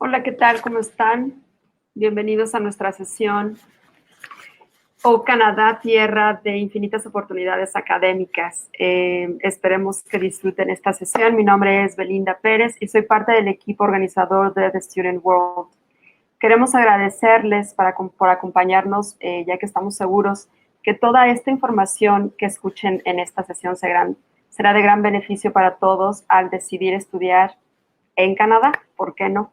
Hola, ¿qué tal? ¿Cómo están? Bienvenidos a nuestra sesión Oh Canadá, tierra de infinitas oportunidades académicas. Esperemos que disfruten esta sesión. Mi nombre es Belinda Pérez y soy parte del equipo organizador de The Student World. Queremos agradecerles por acompañarnos, ya que estamos seguros que toda esta información que escuchen en esta sesión será de gran beneficio para todos al decidir estudiar en Canadá. ¿Por qué no?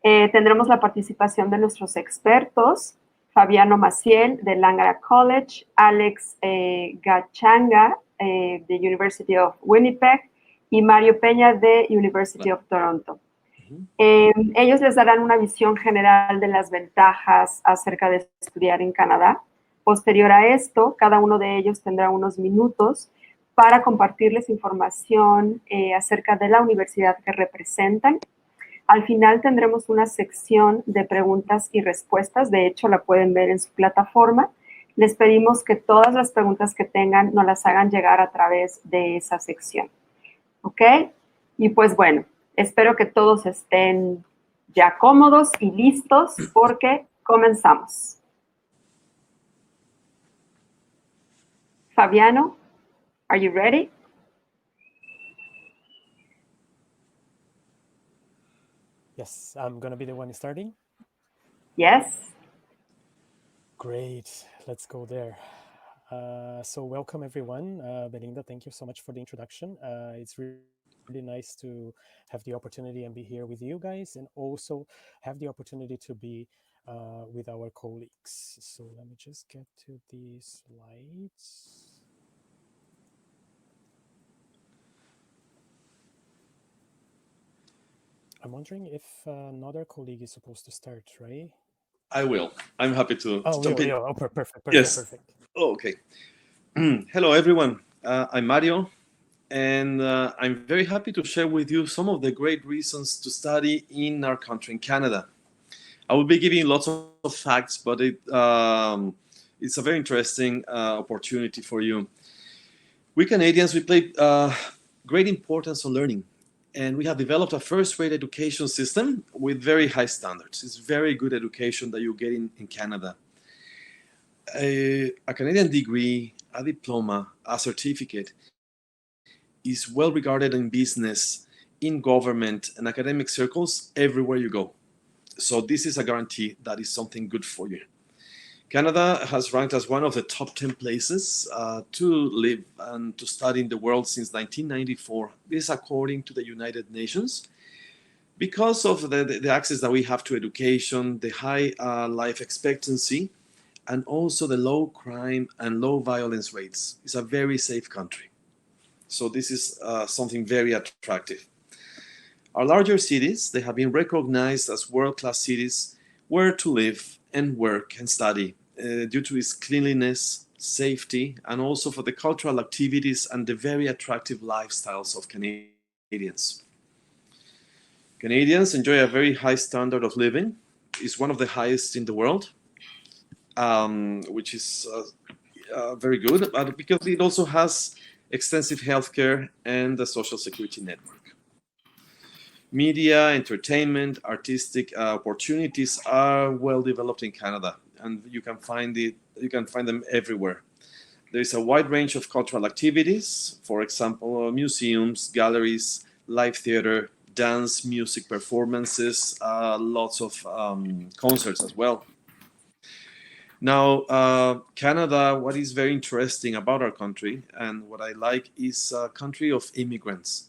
Tendremos la participación de nuestros expertos, Fabiano Maciel de Langara College, Alex Gachanga de University of Winnipeg y Mario Peña de University of Toronto. Ellos les darán una visión general de las ventajas acerca de estudiar en Canadá. Posterior a esto, cada uno de ellos tendrá unos minutos para compartirles información acerca de la universidad que representan. Al final tendremos una sección de preguntas y respuestas, de hecho la pueden ver en su plataforma. Les pedimos que todas las preguntas que tengan nos las hagan llegar a través de esa sección. ¿Ok? Y pues bueno, espero que todos estén ya cómodos y listos porque comenzamos. Fabiano, are you ready? Yes, I'm going to be the one starting. Yes. Great, let's go there. So welcome everyone. Belinda, thank you so much for the introduction. It's really nice to have the opportunity and be here with you guys, and also have the opportunity to be with our colleagues. So let me just get to the slides. I'm wondering if another colleague is supposed to start, right? I will. I'm happy to jump in. Oh, perfect. Yes. Perfect. Oh, okay. Hello, everyone. I'm Mario, and I'm very happy to share with you some of the great reasons to study in our country, in Canada. I will be giving lots of facts, but it's a very interesting opportunity for you. We Canadians, we play great importance on learning. And we have developed a first-rate education system with very high standards. It's very good education that you get in Canada. A Canadian degree, a diploma, a certificate is well regarded in business, in government, and academic circles everywhere you go. So this is a guarantee that is something good for you. Canada has ranked as one of the top 10 places to live and to study in the world since 1994. This is according to the United Nations. Because of the access that we have to education, the high life expectancy, and also the low crime and low violence rates. It's a very safe country. So this is something very attractive. Our larger cities, they have been recognized as world-class cities where to live and work and study due to its cleanliness, safety, and also for the cultural activities and the very attractive lifestyles of Canadians. Canadians enjoy a very high standard of living. It's one of the highest in the world, which is very good, but because it also has extensive healthcare and the social security network. Media, entertainment, artistic opportunities are well developed in Canada, and you can find them everywhere. There is a wide range of cultural activities, for example, museums, galleries, live theater, dance, music performances, lots of concerts as well. Now, Canada, what is very interesting about our country and what I like is a country of immigrants.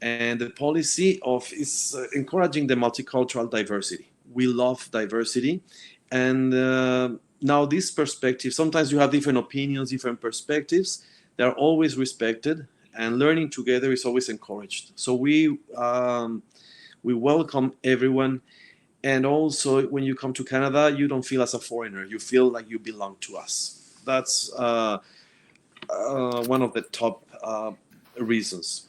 And the policy is encouraging the multicultural diversity. We love diversity. And now this perspective, sometimes you have different opinions, different perspectives. They're always respected, and learning together is always encouraged. So we welcome everyone. And also, when you come to Canada, you don't feel as a foreigner. You feel like you belong to us. That's one of the top reasons.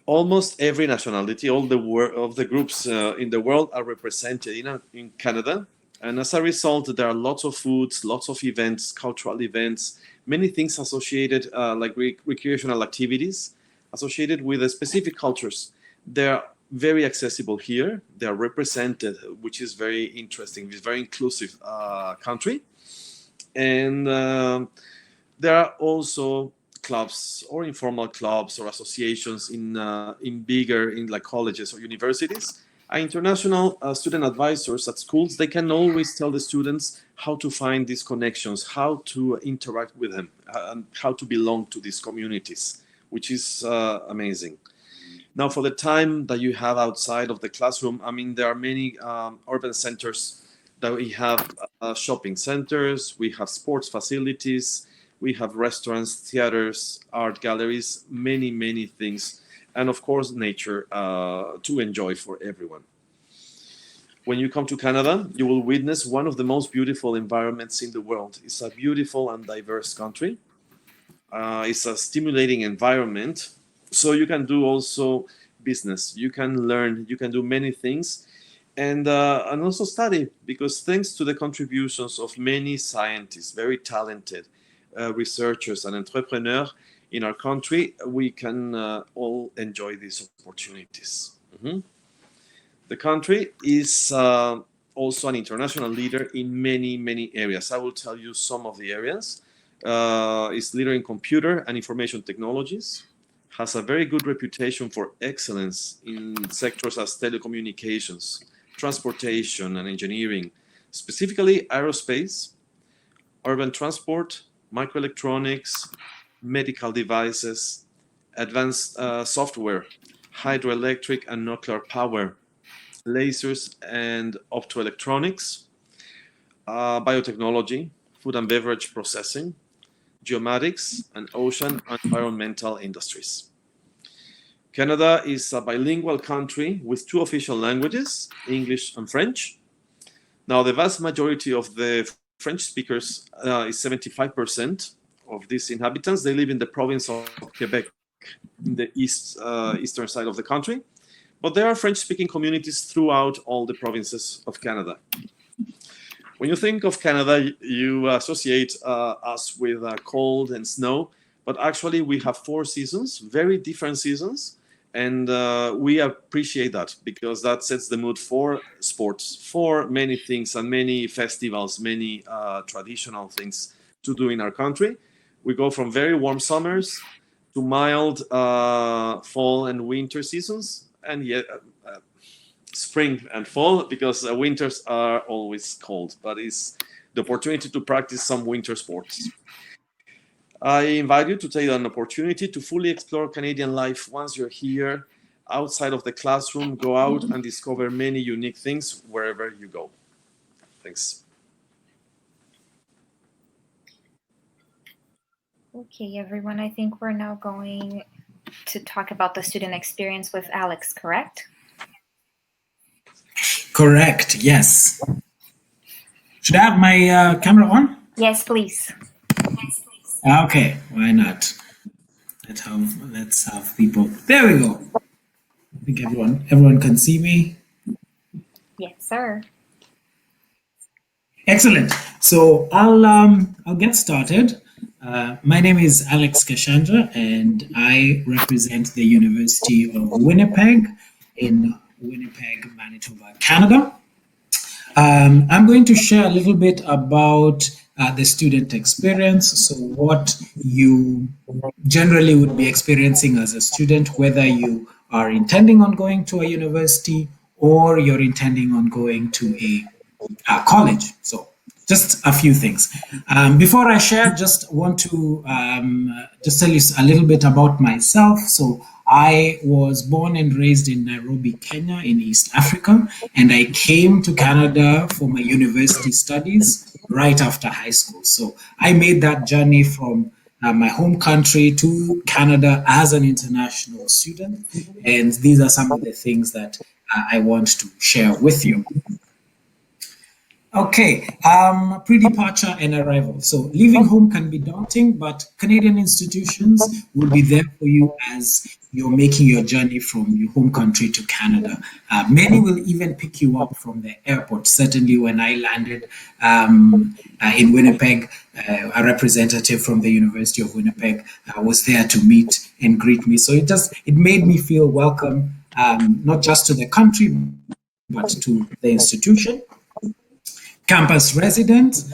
Almost every nationality, all of the groups in the world are represented in Canada. And as a result, there are lots of foods, lots of events, cultural events, many things associated, like recreational activities, associated with specific cultures. There very accessible here. They are represented, which is very interesting. It's a very inclusive country. And there are also clubs or informal clubs or associations in bigger, in like colleges or universities. International student advisors at schools, they can always tell the students how to find these connections, how to interact with them, and how to belong to these communities, which is amazing. Now, for the time that you have outside of the classroom, I mean, there are many urban centers that we have shopping centers, we have sports facilities, we have restaurants, theaters, art galleries, many, many things. And of course, nature to enjoy for everyone. When you come to Canada, you will witness one of the most beautiful environments in the world. It's a beautiful and diverse country. It's a stimulating environment. So you can do also business, you can learn, you can do many things. And also study, because thanks to the contributions of many scientists, very talented researchers and entrepreneurs in our country, we can all enjoy these opportunities. The country is also an international leader in many, many areas. I will tell you some of the areas. It's leader in computer and information technologies, has a very good reputation for excellence in sectors as telecommunications, transportation and engineering, specifically aerospace, urban transport, microelectronics, medical devices, advanced software, hydroelectric and nuclear power, lasers and optoelectronics, biotechnology, food and beverage processing, geomatics, and ocean and environmental industries. Canada is a bilingual country with 2 official languages, English and French. Now, the vast majority of the French speakers is 75% of these inhabitants. They live in the province of Quebec, in the eastern side of the country. But there are French-speaking communities throughout all the provinces of Canada. When you think of Canada, you associate us with cold and snow, but actually we have 4 seasons, very different seasons, and we appreciate that because that sets the mood for sports, for many things and many festivals, many traditional things to do in our country. We go from very warm summers to mild fall and winter seasons, and yet spring and fall, because winters are always cold, but it's the opportunity to practice some winter sports. I invite you to take an opportunity to fully explore Canadian life once you're here, outside of the classroom. Go out and discover many unique things wherever you go. Thanks. Okay, everyone, I think we're now going to talk about the student experience with Alex, correct? Correct, yes. Should I have my camera on? Yes, please. Okay, why not? Let's have people. There we go. I think everyone can see me. Yes, sir. Excellent. So I'll get started. My name is Alex Kashandra, and I represent the University of Winnipeg in Winnipeg, Manitoba, Canada. I'm going to share a little bit about the student experience, so what you generally would be experiencing as a student, whether you are intending on going to a university or you're intending on going to a college. So just a few things. Before I share, just want to just tell you a little bit about myself. So I was born and raised in Nairobi, Kenya, in East Africa, and I came to Canada for my university studies right after high school. So I made that journey from my home country to Canada as an international student, and these are some of the things that I want to share with you. Okay, pre-departure and arrival. So leaving home can be daunting, but Canadian institutions will be there for you as you're making your journey from your home country to Canada. Many will even pick you up from the airport. Certainly when I landed in Winnipeg, a representative from the University of Winnipeg was there to meet and greet me. So it made me feel welcome not just to the country, but to the institution. Campus residents,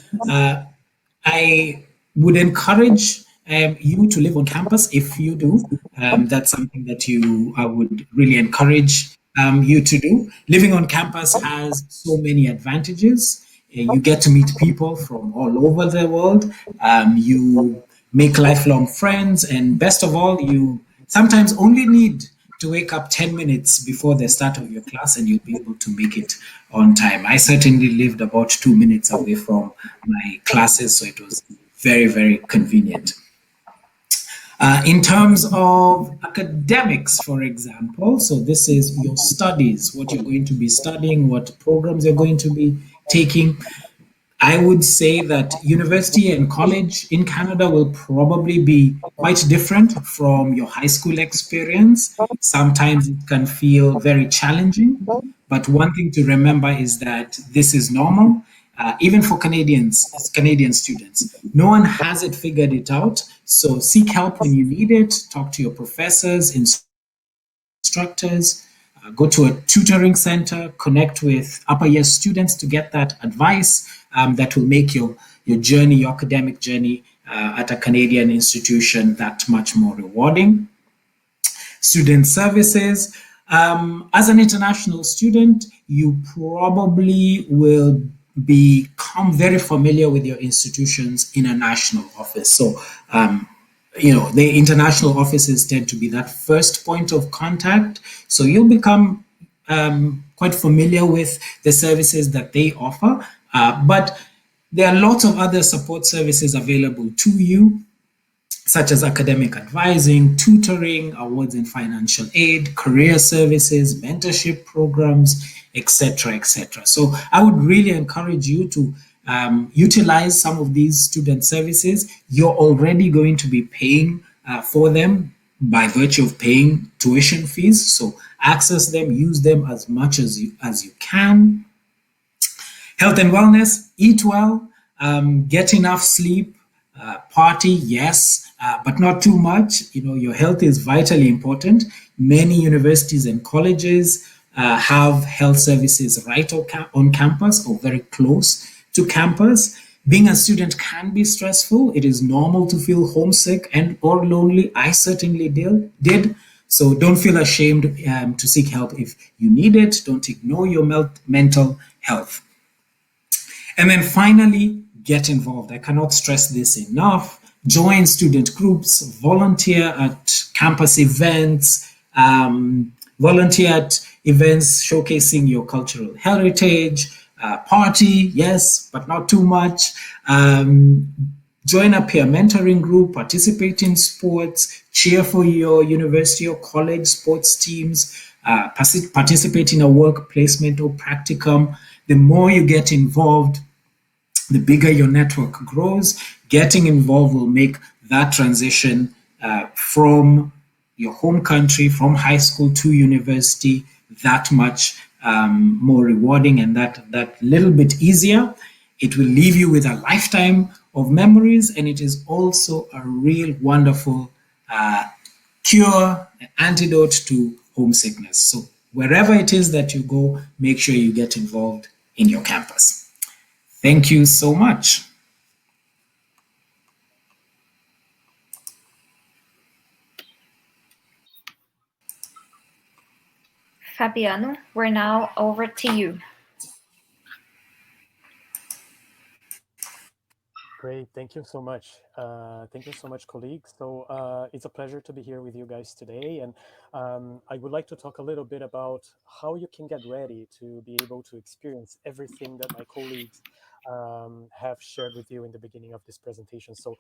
I would encourage you to live on campus if you do. That's something that I would really encourage you to do. Living on campus has so many advantages. You get to meet people from all over the world. You make lifelong friends, and best of all, you sometimes only need to wake up 10 minutes before the start of your class and you'll be able to make it on time. I certainly lived about 2 minutes away from my classes, so it was very, very convenient. In terms of academics, for example, so this is your studies, what you're going to be studying, what programs you're going to be taking. I would say that university and college in Canada will probably be quite different from your high school experience. Sometimes it can feel very challenging, but one thing to remember is that this is normal, even for Canadian students. No one has it figured it out, so seek help when you need it. Talk to your professors, instructors, go to a tutoring center, connect with upper year students to get that advice that will make your journey, your academic journey at a Canadian institution that much more rewarding. Student services. As an international student, you probably will become very familiar with your institution's international office. So the international offices tend to be that first point of contact. So you'll become quite familiar with the services that they offer. But there are lots of other support services available to you, such as academic advising, tutoring, awards and financial aid, career services, mentorship programs, etc., etc. So I would really encourage you to utilize some of these student services. You're already going to be paying for them by virtue of paying tuition fees. So access them, use them as much as you can. Health and wellness, eat well, get enough sleep, party, yes, but not too much. Your health is vitally important. Many universities and colleges have health services right on campus or very close to campus. Being a student can be stressful. It is normal to feel homesick and or lonely. I certainly did. So don't feel ashamed to seek help if you need it. Don't ignore your mental health. And then finally, get involved. I cannot stress this enough. Join student groups, volunteer at campus events, volunteer at events showcasing your cultural heritage, party, yes, but not too much. Join a peer mentoring group, participate in sports, cheer for your university or college sports teams, participate in a work placement or practicum. The more you get involved, the bigger your network grows. Getting involved will make that transition from your home country, from high school to university, that much more rewarding and that little bit easier. It will leave you with a lifetime of memories, and it is also a real wonderful cure, an antidote to homesickness. So wherever it is that you go, make sure you get involved in your campus. Thank you so much. Fabiano, we're now over to you. Great, thank you so much. Thank you so much, colleagues. So it's a pleasure to be here with you guys today. And I would like to talk a little bit about how you can get ready to be able to experience everything that my colleagues have shared with you in the beginning of this presentation. So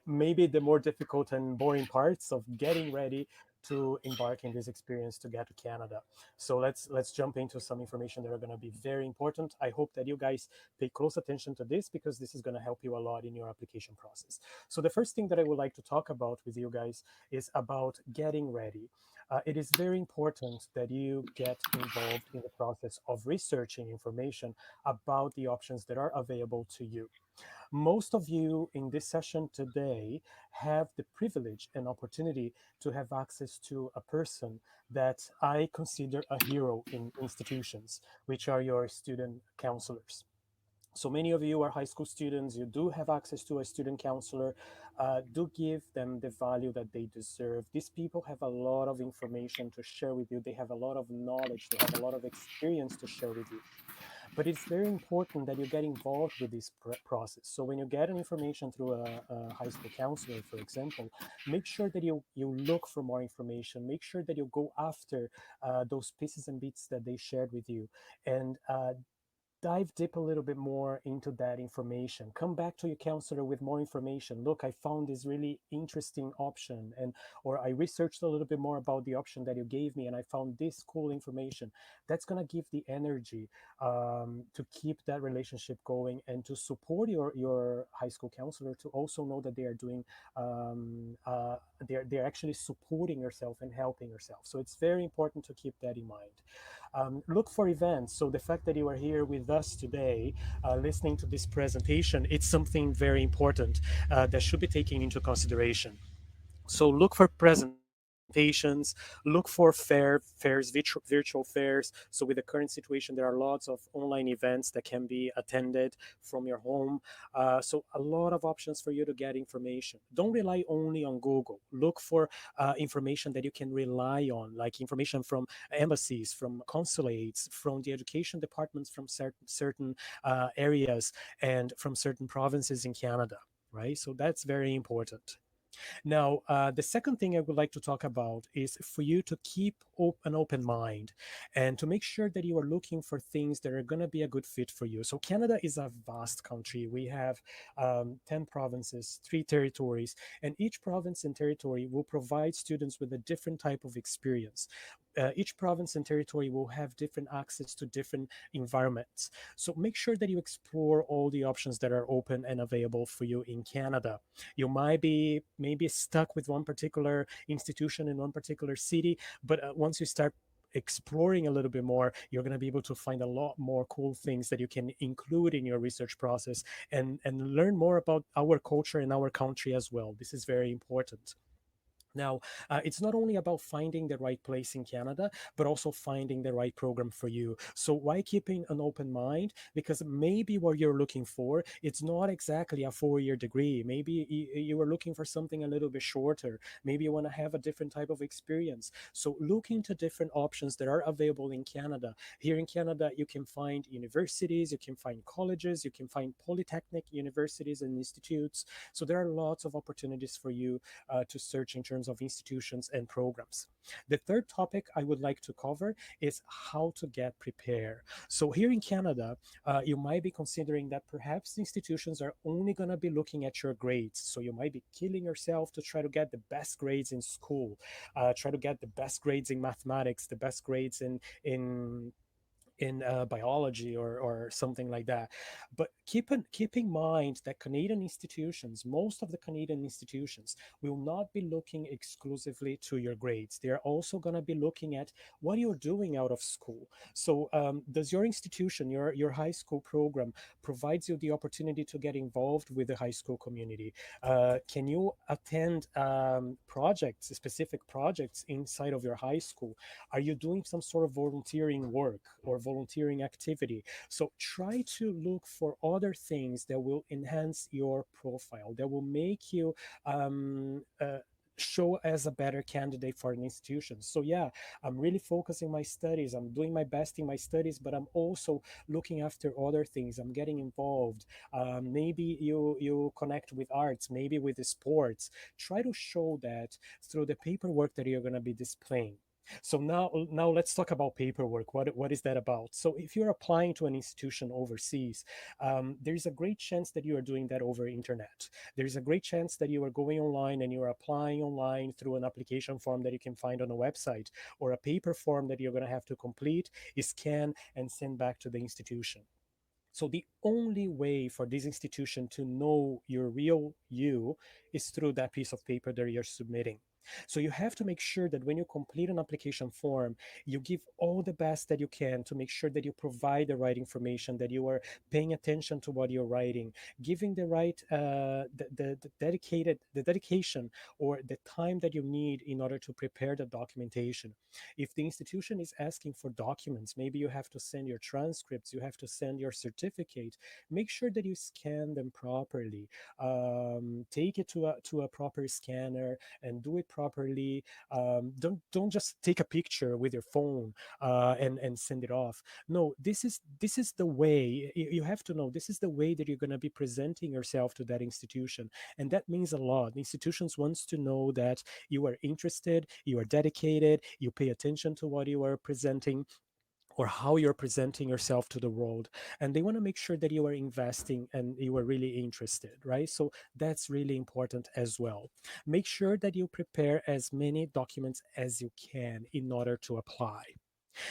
maybe the more difficult and boring parts of getting ready to embark in this experience to get to Canada. So let's jump into some information that are going to be very important. I hope that you guys pay close attention to this because this is going to help you a lot in your application process. So the first thing that I would like to talk about with you guys is about getting ready. It is very important that you get involved in the process of researching information about the options that are available to you. Most of you in this session today have the privilege and opportunity to have access to a person that I consider a hero in institutions, which are your student counselors. So many of you are high school students, you do have access to a student counselor. Do give them the value that they deserve. These people have a lot of information to share with you. They have a lot of knowledge, they have a lot of experience to share with you. But it's very important that you get involved with this process. So when you get an information through a high school counselor, for example, make sure that you look for more information. Make sure that you go after those pieces and bits that they shared with you, and dive deep a little bit more into that information. Come back to your counselor with more information. Look, I found this really interesting option, and or I researched a little bit more about the option that you gave me and I found this cool information. That's going to give the energy to keep that relationship going and to support your high school counselor to also know that they are doing they're actually supporting yourself and helping yourself. So it's very important to keep that in mind. Look for events. So the fact that you are here with us today, listening to this presentation, it's something very important that should be taken into consideration. So look for presentations, look for fairs, virtual fairs. So with the current situation, there are lots of online events that can be attended from your home. So a lot of options for you to get information. Don't rely only on Google. Look for information that you can rely on, like information from embassies, from consulates, from the education departments, from certain areas, and from certain provinces in Canada, right? So that's very important. Now, the second thing I would like to talk about is for you to keep an open mind and to make sure that you are looking for things that are going to be a good fit for you. So, Canada is a vast country. We have 10 provinces, 3 territories, and each province and territory will provide students with a different type of experience. Each province and territory will have different access to different environments. So, make sure that you explore all the options that are open and available for you in Canada. You might be maybe stuck with one particular institution in one particular city, but once you start exploring a little bit more, you're going to be able to find a lot more cool things that you can include in your research process and learn more about our culture and our country as well. This is very important. Now, it's not only about finding the right place in Canada, but also finding the right program for you. So why keeping an open mind? Because maybe what you're looking for, it's not exactly a 4-year degree. Maybe you are looking for something a little bit shorter. Maybe you want to have a different type of experience. So look into different options that are available in Canada. Here in Canada, you can find universities, you can find colleges, you can find polytechnic universities and institutes. So there are lots of opportunities for you to search in terms of institutions and programs. The third topic I would like to cover is how to get prepared. So here in Canada, you might be considering that perhaps institutions are only going to be looking at your grades. So you might be killing yourself to try to get the best grades in school, try to get the best grades in mathematics, the best grades in biology or something like that. But keep in mind that Canadian institutions, most of the Canadian institutions, will not be looking exclusively to your grades. They're also going to be looking at what you're doing out of school. So does your institution, your high school program, provides you the opportunity to get involved with the high school community? Can you attend projects, specific projects inside of your high school? Are you doing some sort of volunteering work or volunteering activity? So try to look for other things that will enhance your profile, that will make you show as a better candidate for an institution. So yeah, I'm really focusing my studies, I'm doing my best in my studies, but I'm also looking after other things, I'm getting involved. Maybe you connect with arts, maybe with the sports. Try to show that through the paperwork that you're going to be displaying. So now let's talk about paperwork. What is that about? So if you're applying to an institution overseas, there's a great chance that you are doing that over internet. There's a great chance that you are going online and you are applying online through an application form that you can find on a website, or a paper form that you're going to have to complete, scan, and send back to the institution. So the only way for this institution to know your real you is through that piece of paper that you're submitting. So you have to make sure that when you complete an application form, you give all the best that you can to make sure that you provide the right information, that you are paying attention to what you're writing, giving the right the dedication or the time that you need in order to prepare the documentation. If the institution is asking for documents, maybe you have to send your transcripts, you have to send your certificate, make sure that you scan them properly. Take it to a proper scanner and do it properly. Don't just take a picture with your phone and send it off. No, this is the way. You have to know this is the way that you're going to be presenting yourself to that institution, and that means a lot. The institutions wants to know that you are interested, you are dedicated, you pay attention to what you are presenting or how you're presenting yourself to the world, and they want to make sure that you are investing and you are really interested, right? So that's really important as well. Make sure that you prepare as many documents as you can in order to apply.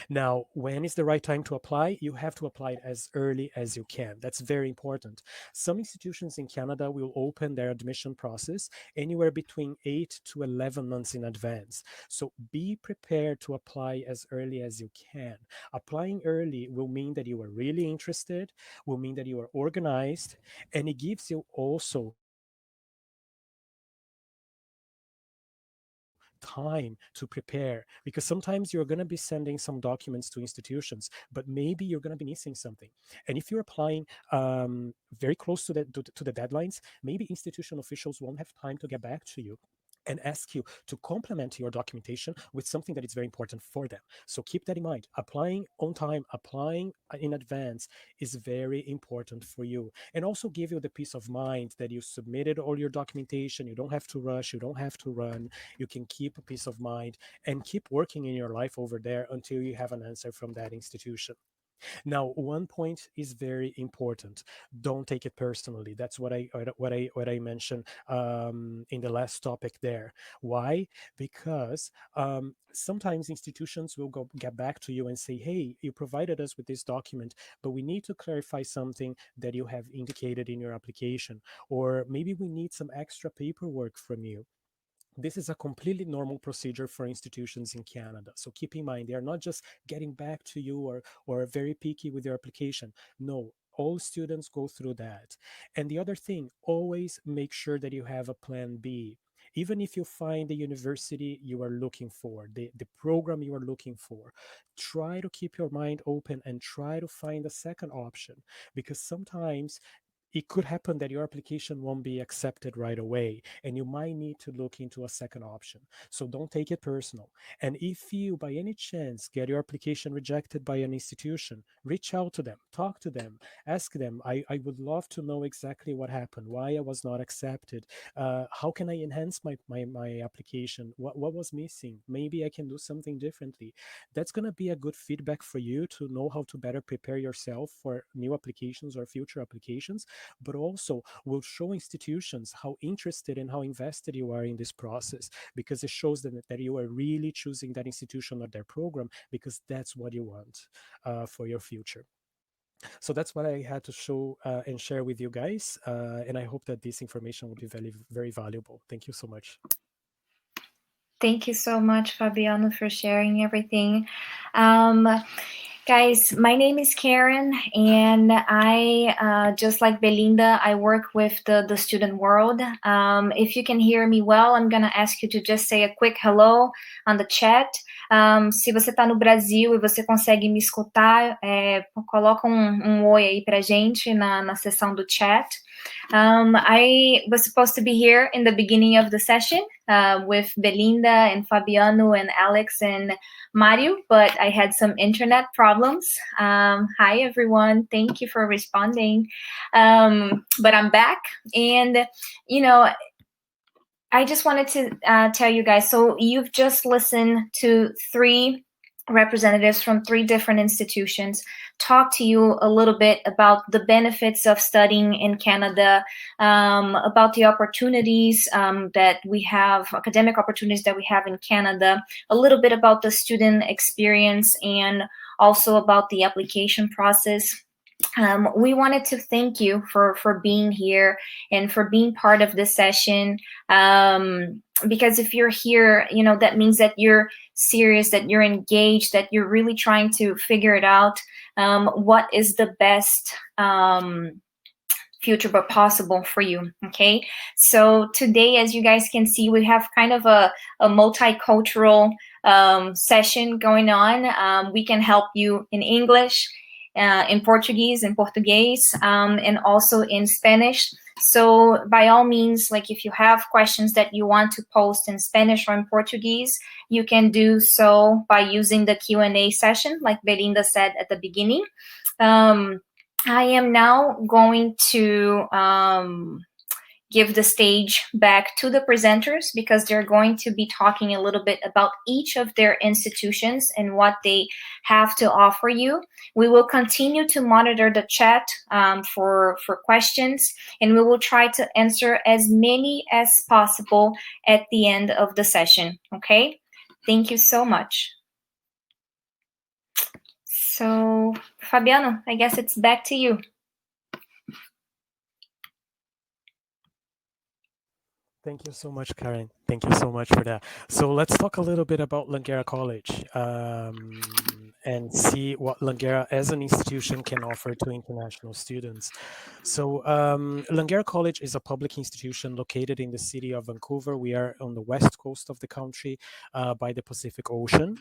Now, when is the right time to apply? You have to apply it as early as you can. That's very important. Some institutions in Canada will open their admission process anywhere between 8 to 11 months in advance. So be prepared to apply as early as you can. Applying early will mean that you are really interested, will mean that you are organized, and it gives you also time to prepare, because sometimes you're going to be sending some documents to institutions, but maybe you're going to be missing something. And if you're applying very close to the deadlines, maybe institution officials won't have time to get back to you and ask you to complement your documentation with something that is very important for them. So keep that in mind. Applying on time, applying in advance is very important for you. And also give you the peace of mind that you submitted all your documentation. You don't have to rush, you don't have to run. You can keep a peace of mind and keep working in your life over there until you have an answer from that institution. Now, one point is very important. Don't take it personally. That's what I mentioned in the last topic there. Why? Because sometimes institutions will get back to you and say, "Hey, you provided us with this document, but we need to clarify something that you have indicated in your application, or maybe we need some extra paperwork from you." This is a completely normal procedure for institutions in Canada. So keep in mind, they are not just getting back to you or very picky with your application. No, all students go through that. And the other thing, always make sure that you have a plan B. Even if you find the university you are looking for, the program you are looking for, try to keep your mind open and try to find a second option, because sometimes it could happen that your application won't be accepted right away and you might need to look into a second option. So don't take it personal. And if you by any chance get your application rejected by an institution, reach out to them, talk to them, ask them, I would love to know exactly what happened, why I was not accepted, how can I enhance my application, what was missing, maybe I can do something differently. That's going to be a good feedback for you to know how to better prepare yourself for new applications or future applications, but also will show institutions how interested and how invested you are in this process, because it shows them that you are really choosing that institution or their program because that's what you want for your future. So that's what I had to show and share with you guys. And I hope that this information will be very, very valuable. Thank you so much. Thank you so much, Fabiano, for sharing everything. Guys, my name is Karen, and I, just like Belinda, I work with the student world. If you can hear me well, I'm going to ask you to just say a quick hello on the chat. Se você está no Brasil e você consegue me escutar, coloca oi aí pra gente na seção do chat. I was supposed to be here in the beginning of the session with Belinda and Fabiano and Alex and Mario, but I had some internet problems. Hi, everyone. Thank you for responding. But I'm back. And, you know, I just wanted to tell you guys, so you've just listened to 3 representatives from 3 different institutions talk to you a little bit about the benefits of studying in Canada, about the opportunities that we have, academic opportunities that we have in Canada, a little bit about the student experience, and also about the application process. We wanted to thank you for being here and for being part of this session. Because if you're here, that means that you're serious, that you're engaged, that you're really trying to figure it out. What is the best future but possible for you? Okay, so today, as you guys can see, we have kind of a multicultural session going on. We can help you in English, in Portuguese, and also in Spanish. So by all means, like if you have questions that you want to post in Spanish or in Portuguese, you can do so by using the Q&A session, like Belinda said at the beginning. I am now going to give the stage back to the presenters, because they're going to be talking a little bit about each of their institutions and what they have to offer you. We will continue to monitor the chat for questions, and we will try to answer as many as possible at the end of the session, okay? Thank you so much. So, Fabiano, I guess it's back to you. Thank you so much, Karen. Thank you so much for that. So let's talk a little bit about Langara College and see what Langara as an institution can offer to international students. So Langara College is a public institution located in the city of Vancouver. We are on the west coast of the country by the Pacific Ocean.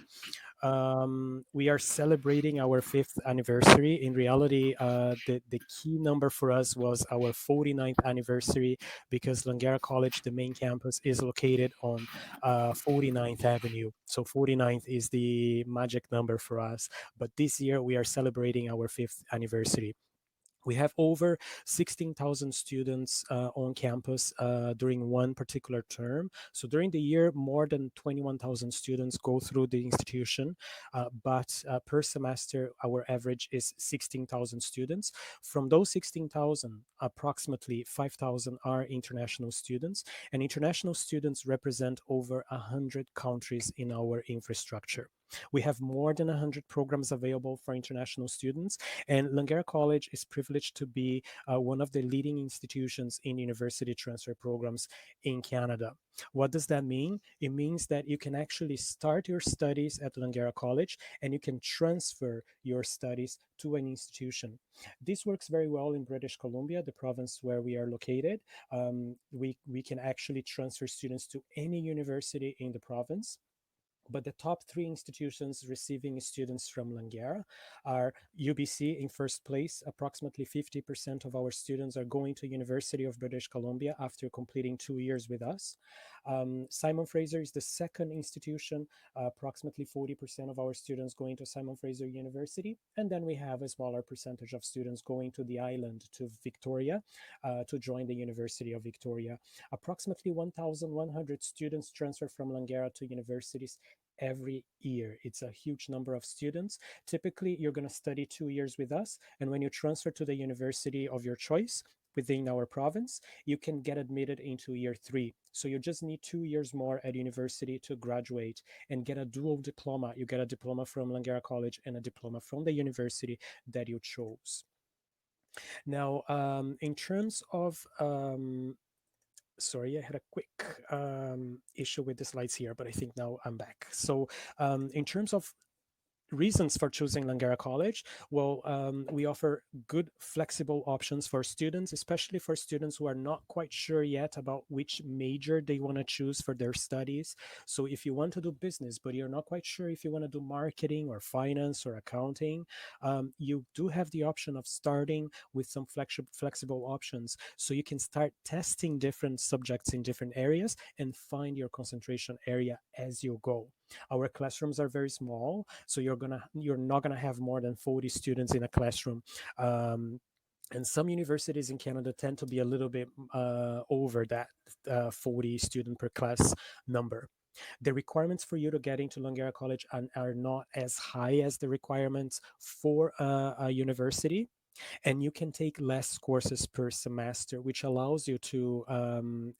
We are celebrating our 5th anniversary. In reality, the key number for us was our 49th anniversary, because Langara College, the main campus, is located on 49th Avenue. So 49th is the magic number for us. But this year we are celebrating our 5th anniversary. We have over 16,000 students on campus during one particular term. So during the year, more than 21,000 students go through the institution, but per semester, our average is 16,000 students. From those 16,000, approximately 5,000 are international students, and international students represent over 100 countries in our infrastructure. We have more than 100 programs available for international students, and Langara College is privileged to be one of the leading institutions in university transfer programs in Canada. What does that mean? It means that you can actually start your studies at Langara College and you can transfer your studies to an institution. This works very well in British Columbia, the province where we are located. We can actually transfer students to any university in the province. But the top 3 institutions receiving students from Langara are UBC in first place. Approximately 50% of our students are going to University of British Columbia after completing 2 years with us. Simon Fraser is the second institution, approximately 40% of our students going to Simon Fraser University. And then we have a smaller percentage of students going to the island, to Victoria, to join the University of Victoria. Approximately 1,100 students transfer from Langara to universities every year. It's a huge number of students. Typically, you're going to study 2 years with us, and when you transfer to the university of your choice within our province, you can get admitted into year 3. So you just need 2 years more at university to graduate and get a dual diploma. You get a diploma from Langara College and a diploma from the university that you chose. Now, in terms of sorry, I had a quick issue with the slides here, but I think now I'm back. So in terms of reasons for choosing Langara College, well, we offer good flexible options for students, especially for students who are not quite sure yet about which major they want to choose for their studies. So if you want to do business, but you're not quite sure if you want to do marketing or finance or accounting, you do have the option of starting with some flexible options. So you can start testing different subjects in different areas and find your concentration area as you go. Our classrooms are very small, so you're not gonna have more than 40 students in a classroom. And some universities in Canada tend to be a little bit over that 40 student per class number. The requirements for you to get into Langara College are not as high as the requirements for a university, and you can take less courses per semester, which allows you to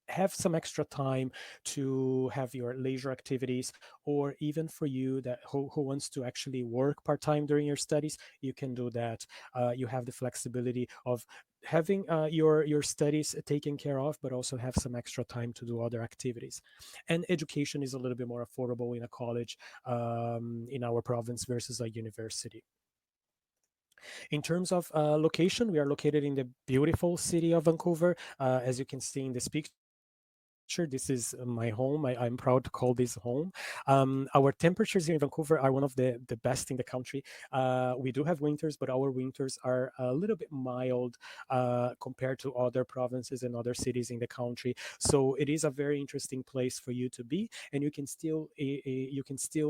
have some extra time to have your leisure activities, or even for you that who wants to actually work part-time during your studies, you can do that. You have the flexibility of having your studies taken care of, but also have some extra time to do other activities. And education is a little bit more affordable in a college in our province versus a university. In terms of location, we are located in the beautiful city of Vancouver. As you can see in this picture, this is my home. I'm proud to call this home. Our temperatures here in Vancouver are one of the best in the country. We do have winters, but our winters are a little bit mild compared to other provinces and other cities in the country. So it is a very interesting place for you to be, and you can still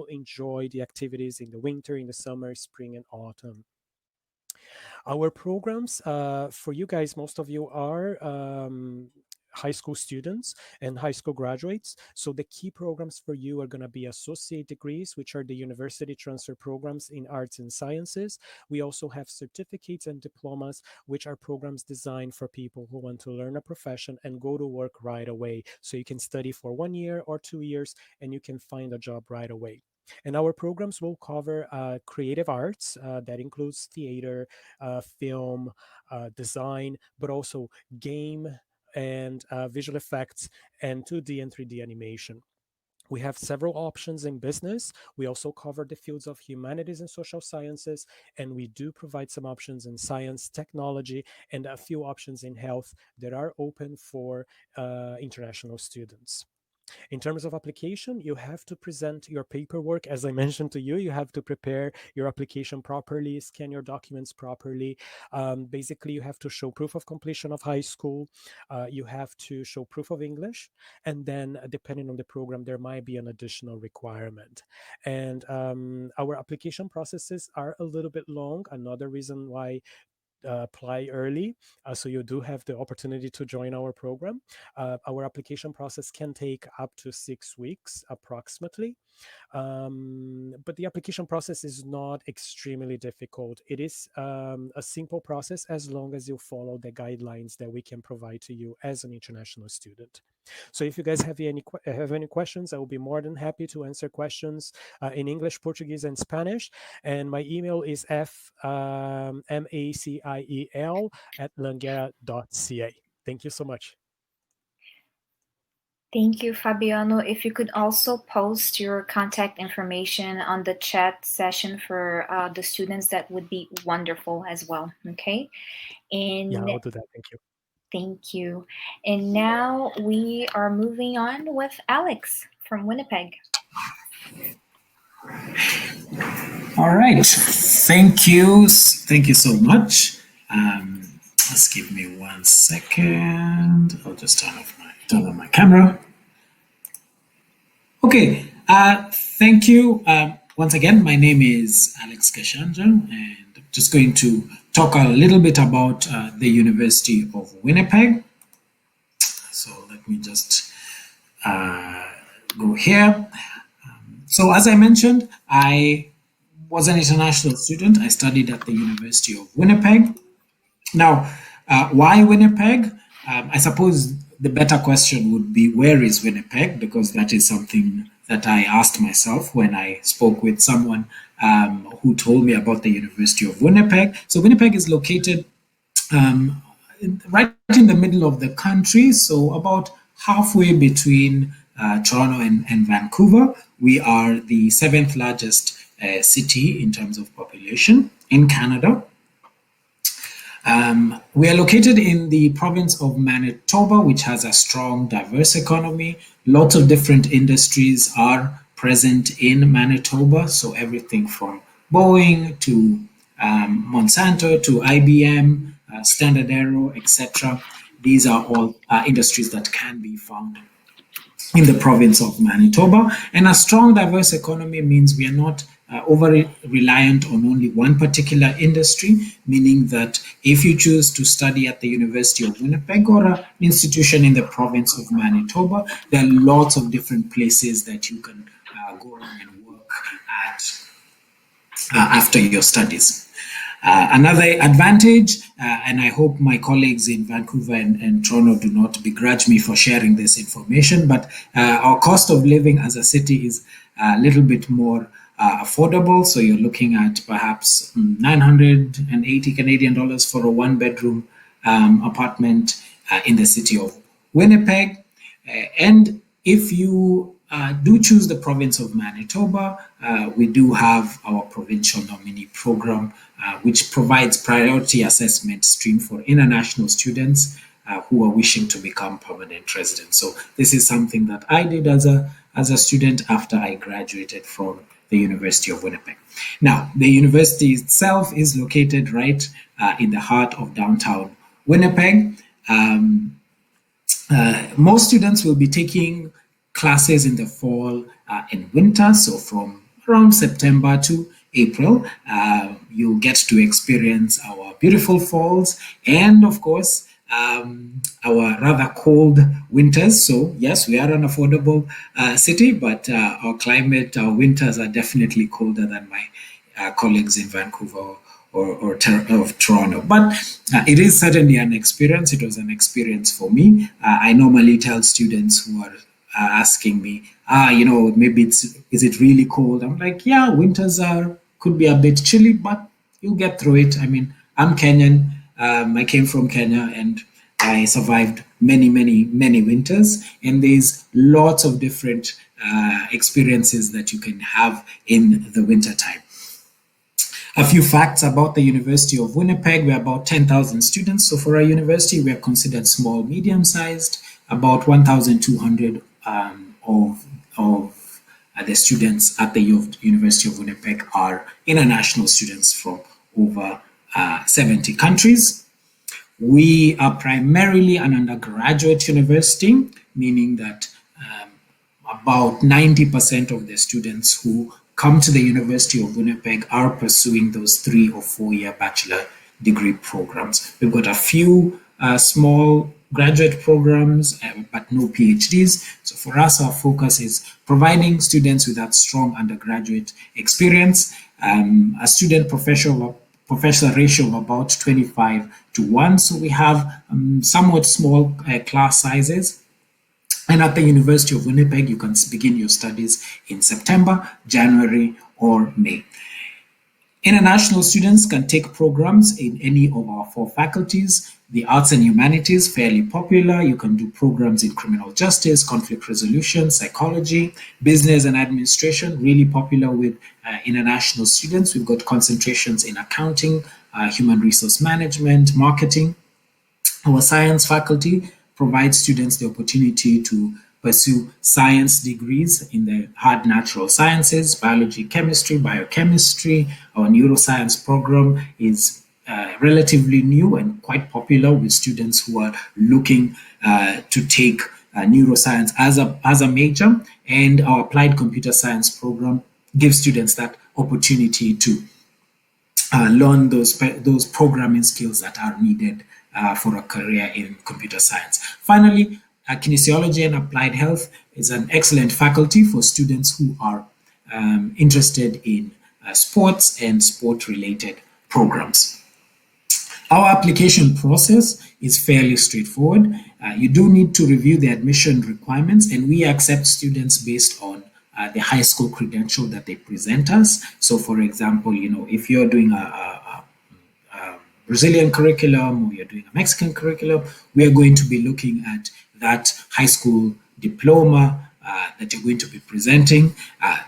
enjoy the activities in the winter, in the summer, spring, and autumn. Our programs for you guys, most of you are high school students and high school graduates. So the key programs for you are going to be associate degrees, which are the university transfer programs in arts and sciences. We also have certificates and diplomas, which are programs designed for people who want to learn a profession and go to work right away. So you can study for 1 year or 2 years and you can find a job right away. And our programs will cover creative arts, that includes theater, film, design, but also game and visual effects and 2D and 3D animation. We have several options in business. We also cover the fields of humanities and social sciences, and we do provide some options in science, technology, and a few options in health that are open for international students. In terms of application, you have to present your paperwork. As I mentioned to you, you have to prepare your application properly, scan your documents properly. Basically, you have to show proof of completion of high school. You have to show proof of English. And then depending on the program, there might be an additional requirement. And our application processes are a little bit long. Another reason why apply early, so you do have the opportunity to join our program. Our application process can take up to 6 weeks approximately, but the application process is not extremely difficult. It is a simple process as long as you follow the guidelines that we can provide to you as an international student. So if you guys have any questions, I will be more than happy to answer questions in English, Portuguese, and Spanish. And my email is maciel@langara.ca. Thank you so much. Thank you, Fabiano. If you could also post your contact information on the chat session for the students, that would be wonderful as well. Okay. And yeah, I'll do that. Thank you. Thank you. And now we are moving on with Alex from Winnipeg. All right. Thank you. Thank you so much. Just give me 1 second. I'll just turn on my camera. Okay. Thank you. Once again, my name is Alex Kashanja, and I'm just going to talk a little bit about the University of Winnipeg. So let me just go here. So as I mentioned, I was an international student. I studied at the University of Winnipeg. Now, why Winnipeg? I suppose the better question would be, where is Winnipeg? Because that is something that I asked myself when I spoke with someone who told me about the University of Winnipeg. So Winnipeg is located right in the middle of the country, so about halfway between Toronto and Vancouver. We are the 7th largest city in terms of population in Canada. We are located in the province of Manitoba, which has a strong, diverse economy. Lots of different industries are present in Manitoba, so everything from Boeing to Monsanto to IBM, Standard Aero, etc. These are all industries that can be found in the province of Manitoba. And a strong, diverse economy means we are not overly reliant on only one particular industry, meaning that if you choose to study at the University of Winnipeg or an institution in the province of Manitoba, there are lots of different places that you can go and work at after your studies. Another advantage, and I hope my colleagues in Vancouver and Toronto do not begrudge me for sharing this information, but our cost of living as a city is a little bit more affordable. So you're looking at perhaps 980 Canadian dollars for a one-bedroom apartment in the city of Winnipeg. And if you do choose the province of Manitoba, we do have our provincial nominee program, which provides priority assessment stream for international students who are wishing to become permanent residents. So this is something that I did as a student after I graduated from the University of Winnipeg. Now, the university itself is located right in the heart of downtown Winnipeg. Most students will be taking classes in the fall and winter, so from around September to April, you'll get to experience our beautiful falls and, of course, our rather cold winters. So yes, we are an affordable city, but our climate, our winters are definitely colder than my colleagues in Vancouver or Toronto. But it is certainly an experience. It was an experience for me. I normally tell students who are asking me, maybe is it really cold? I'm like, yeah, winters could be a bit chilly, but you'll get through it. I mean, I'm Kenyan. I came from Kenya and I survived many winters. And there's lots of different experiences that you can have in the winter time. A few facts about the University of Winnipeg. We're about 10,000 students. So for our university, we're considered small, medium-sized. About 1,200 of the students at the University of Winnipeg are international students from over 70 countries. We are primarily an undergraduate university, meaning that about 90% of the students who come to the University of Winnipeg are pursuing those 3 or 4 year bachelor degree programs. We've got a few small graduate programs, but no PhDs. So for us, our focus is providing students with that strong undergraduate experience, a student professor ratio of about 25:1. So we have somewhat small class sizes. And at the University of Winnipeg, you can begin your studies in September, January, or May. International students can take programs in any of our 4 faculties. The arts and humanities, fairly popular. You can do programs in criminal justice, conflict resolution, psychology, business and administration, really popular with international students. We've got concentrations in accounting, human resource management, marketing. Our science faculty provides students the opportunity to pursue science degrees in the hard natural sciences, biology, chemistry, biochemistry. Our neuroscience program is relatively new and quite popular with students who are looking to take neuroscience as a major. And our applied computer science program gives students that opportunity to learn those programming skills that are needed for a career in computer science. Finally, kinesiology and applied health is an excellent faculty for students who are interested in sports and sport-related programs. Our application process is fairly straightforward. You do need to review the admission requirements, and we accept students based on the high school credential that they present us. So for example, if you're doing a Brazilian curriculum or you're doing a Mexican curriculum, we are going to be looking at that high school diploma that you're going to be presenting.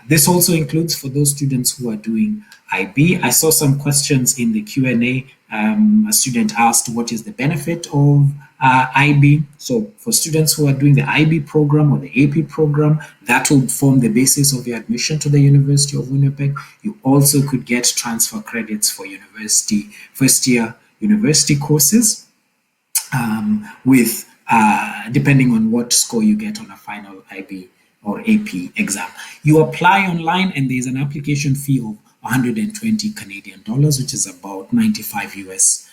This also includes for those students who are doing IB. I saw some questions in the Q&A. A student asked, what is the benefit of IB? So for students who are doing the IB program or the AP program, that will form the basis of your admission to the University of Winnipeg. You also could get transfer credits for university, first year university courses with depending on what score you get on a final IB or AP exam. You apply online and there's an application fee of 120 Canadian dollars, which is about 95 US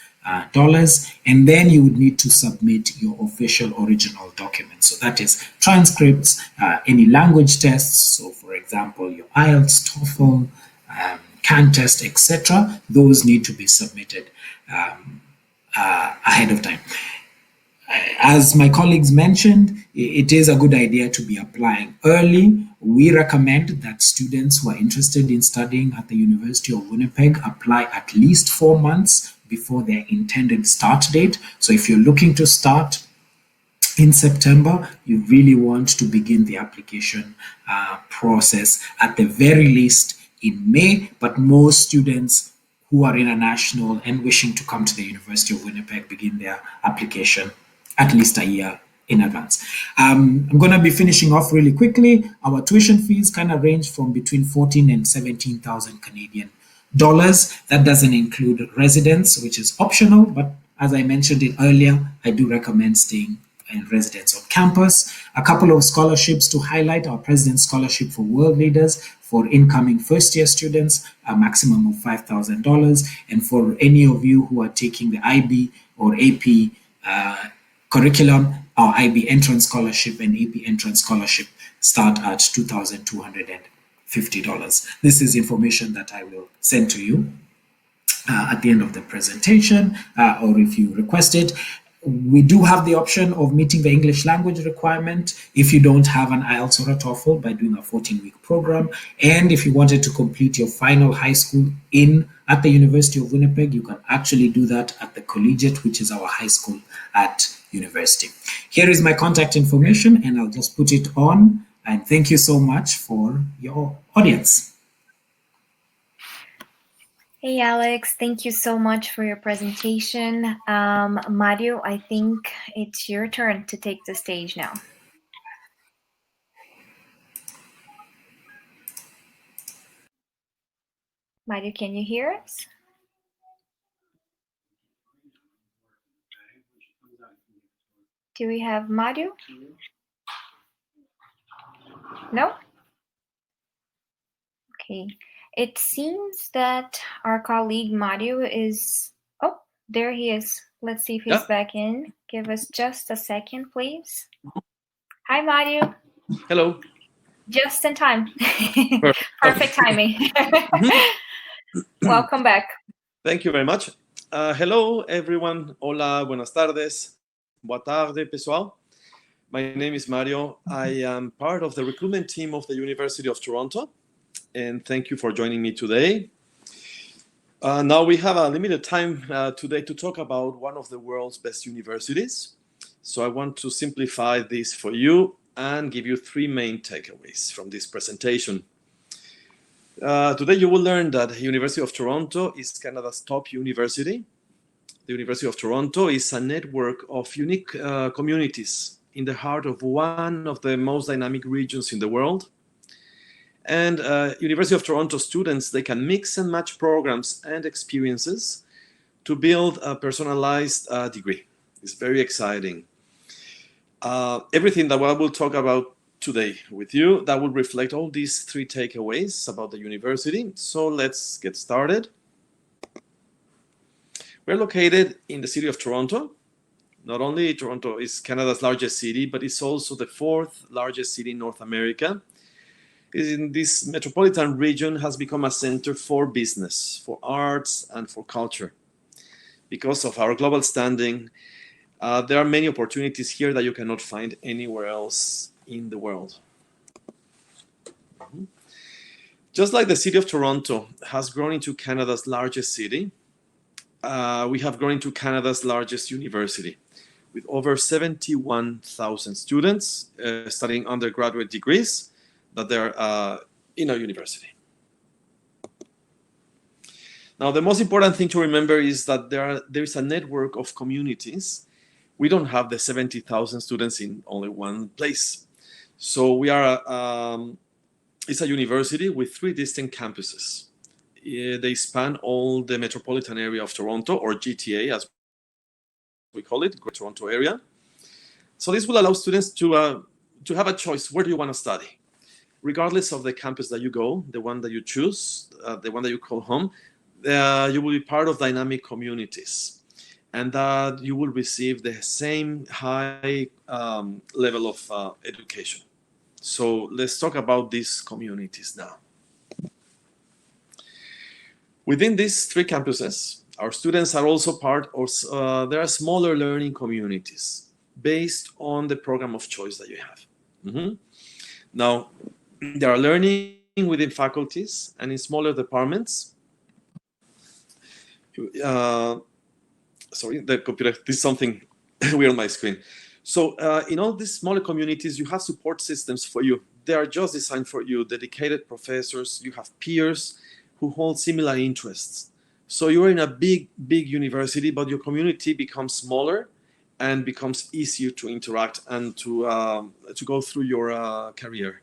dollars. And then you would need to submit your official original documents. So that is transcripts, any language tests. So for example, your IELTS, TOEFL, CAN test, etc., those need to be submitted ahead of time. As my colleagues mentioned, it is a good idea to be applying early. We recommend that students who are interested in studying at the University of Winnipeg apply at least 4 months before their intended start date. So if you're looking to start in September, you really want to begin the application process at the very least in May, but most students who are international and wishing to come to the University of Winnipeg begin their application at least a year in advance. I'm going to be finishing off really quickly. Our tuition fees kind of range from between 14 and 17,000 Canadian dollars. That doesn't include residence, which is optional, but as I mentioned it earlier, I do recommend staying in residence on campus. A couple of scholarships to highlight: our President's Scholarship for World Leaders for incoming first-year students, a maximum of $5,000. And for any of you who are taking the IB or AP curriculum, our IB entrance scholarship and AP entrance scholarship start at $2,250. This is information that I will send to you at the end of the presentation, or if you request it. We do have the option of meeting the English language requirement if you don't have an IELTS or a TOEFL by doing a 14-week program. And if you wanted to complete your final high school at the University of Winnipeg, you can actually do that at the Collegiate, which is our high school at university. Here is my contact information, and I'll just put it on. And thank you so much for your audience. Hey, Alex, thank you so much for your presentation. Mario, I think it's your turn to take the stage now. Mario, can you hear us? Do we have Mario? No? Okay. It seems that our colleague Mario is... Oh, there he is. Let's see if he's back in. Give us just a second, please. Hi, Mario. Hello. Just in time. Perfect timing. Welcome back. Thank you very much. Hello, everyone. Hola, buenas tardes. Boa tarde, pessoal. My name is Mario. I am part of the recruitment team of the University of Toronto, and thank you for joining me today. Now we have a limited time today to talk about one of the world's best universities. So I want to simplify this for you and give you 3 main takeaways from this presentation. Today you will learn that the University of Toronto is Canada's top university. The University of Toronto is a network of unique communities in the heart of one of the most dynamic regions in the world. And University of Toronto students, they can mix and match programs and experiences to build a personalized degree. It's very exciting. Everything that I will talk about today with you, that will reflect all these 3 takeaways about the university. So let's get started. We're located in the city of Toronto. Not only Toronto is Canada's largest city, but it's also the 4th largest city in North America. In this metropolitan region has become a center for business, for arts, and for culture. Because of our global standing, there are many opportunities here that you cannot find anywhere else in the world. Just like the city of Toronto has grown into Canada's largest city, we have grown into Canada's largest university, with over 71,000 students studying undergraduate degrees that they're in our university. Now, the most important thing to remember is that there is a network of communities. We don't have the 70,000 students in only one place. So we are, it's a university with 3 distinct campuses. They span all the metropolitan area of Toronto, or GTA as we call it, Greater Toronto Area. So this will allow students to have a choice. Where do you want to study? Regardless of the campus that you go, the one that you choose, the one that you call home, you will be part of dynamic communities, and that you will receive the same high level of education. So let's talk about these communities now. Within these 3 campuses, our students are also part of, there are smaller learning communities based on the program of choice that you have. Now, they are learning within faculties and in smaller departments. Sorry, the computer did something weird on my screen. So in all these smaller communities, you have support systems for you. They are just designed for you, dedicated professors, you have peers who hold similar interests. So you're in a big university, but your community becomes smaller and becomes easier to interact and to go through your career.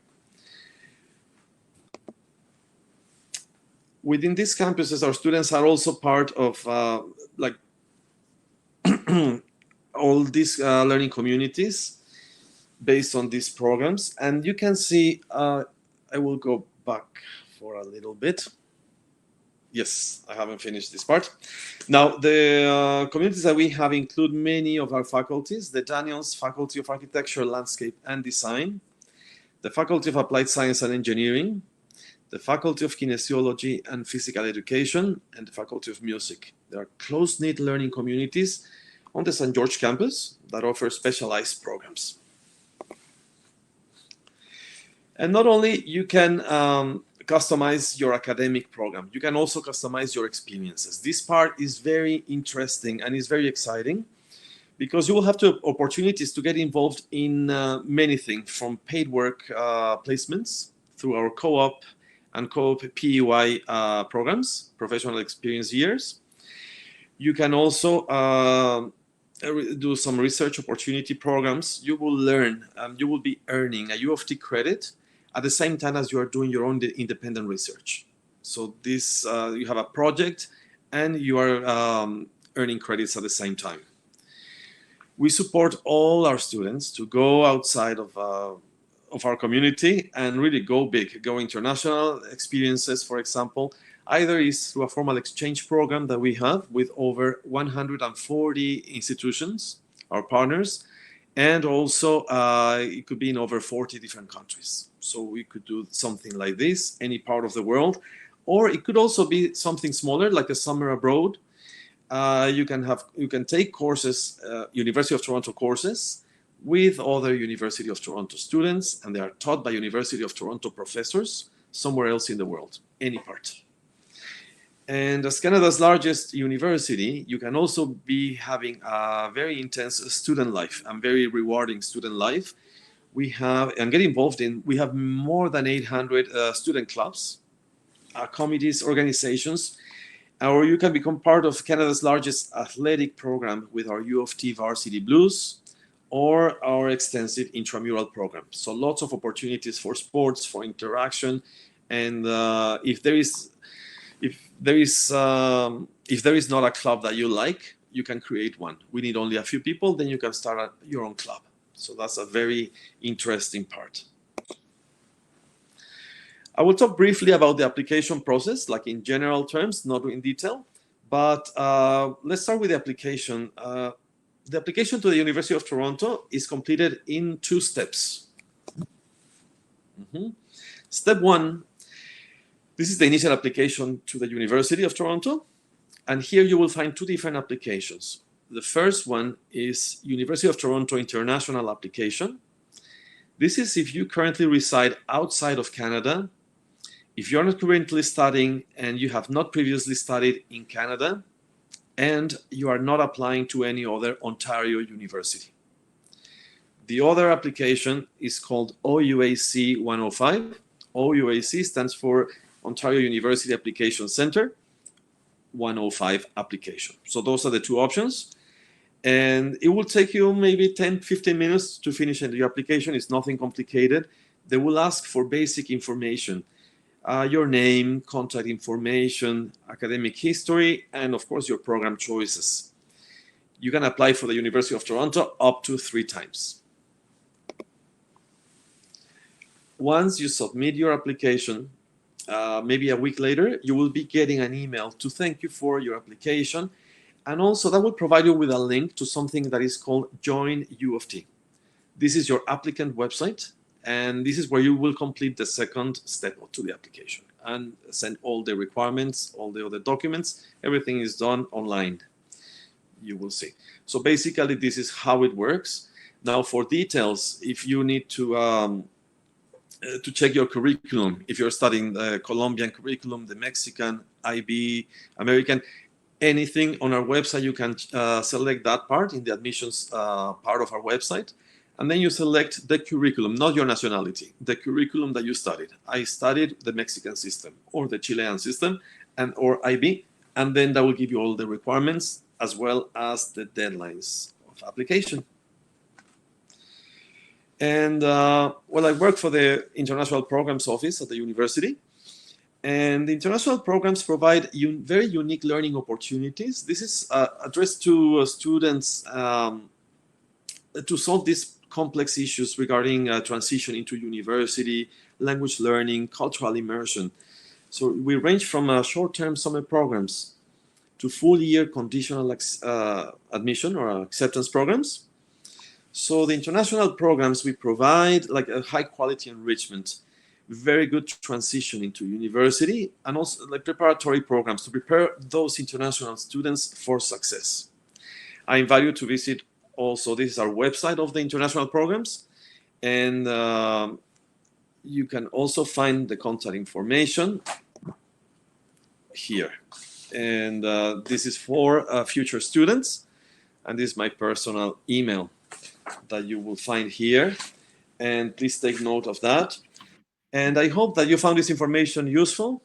Within these campuses, our students are also part of like all these learning communities based on these programs. And you can see, I will go back for a little bit. Yes, I haven't finished this part. Now, the communities that we have include many of our faculties: the Daniels Faculty of Architecture, Landscape and Design, the Faculty of Applied Science and Engineering, the Faculty of Kinesiology and Physical Education, and the Faculty of Music. There are close-knit learning communities on the St. George campus that offer specialized programs. And not only you can customize your academic program, you can also customize your experiences. This part is very interesting and is very exciting because you will have opportunities to get involved in many things, from paid work placements through our co-op and co-op PEY programs, professional experience years. You can also do some research opportunity programs. You will learn, you will be earning a U of T credit at the same time as you are doing your own independent research. So this, you have a project and you are earning credits at the same time. We support all our students to go outside of our community and really go big, go international experiences, for example. Either is through a formal exchange program that we have with over 140 institutions, our partners, and also it could be in over 40 different countries. So we could do something like this, any part of the world, or it could also be something smaller, like a summer abroad. You can take courses, University of Toronto courses, with other University of Toronto students, and they are taught by University of Toronto professors somewhere else in the world, any part. And as Canada's largest university, you can also be having a very intense student life and very rewarding student life. We have, and get involved in, we have more than 800 student clubs, committees, organizations, or you can become part of Canada's largest athletic program with our U of T Varsity Blues or our extensive intramural program. So lots of opportunities for sports, for interaction, and if there is not a club that you like, you can create one. We need only a few people, then you can start your own club. So that's a very interesting part. I will talk briefly about the application process, like in general terms, not in detail, but let's start with the application. The application to the University of Toronto is completed in 2 steps. Step 1, this is the initial application to the University of Toronto. And here you will find 2 different applications. The first one is University of Toronto International Application. This is if you currently reside outside of Canada, if you're not currently studying and you have not previously studied in Canada, and you are not applying to any other Ontario university. The other application is called OUAC 105. OUAC stands for Ontario University Application Center 105 application. So those are the 2 options. And it will take you maybe 10-15 minutes to finish your application. It's nothing complicated. They will ask for basic information, your name, contact information, academic history, and of course your program choices. You can apply for the University of Toronto up to 3 times. Once you submit your application, maybe a week later, you will be getting an email to thank you for your application. And also that will provide you with a link to something that is called Join U of T. This is your applicant website, And this is where you will complete the second step to the application and send all the requirements, all the other documents. Everything is done online, you will see. So basically, this is how it works. Now, for details, if you need to check your curriculum, if you're studying the Colombian curriculum, the Mexican, IB, American, anything on our website, you can select that part in the admissions part of our website. And then you select the curriculum, not your nationality, the curriculum that you studied. I studied the Mexican system or the Chilean system or IB, and then that will give you all the requirements as well as the deadlines of application. And well, I work for the International Programs Office at the university. And the international programs provide very unique learning opportunities. This is addressed to students to solve these complex issues regarding transition into university, language learning, cultural immersion. So we range from short-term summer programs to full-year conditional admission or acceptance programs. So the international programs, we provide like a high-quality enrichment, very good transition into university, and also like preparatory programs to prepare those international students for success. I invite you to visit also, this is our website of the international programs, and you can also find the contact information here. And this is for future students, and this is my personal email that you will find here, and please take note of that. And I hope that you found this information useful.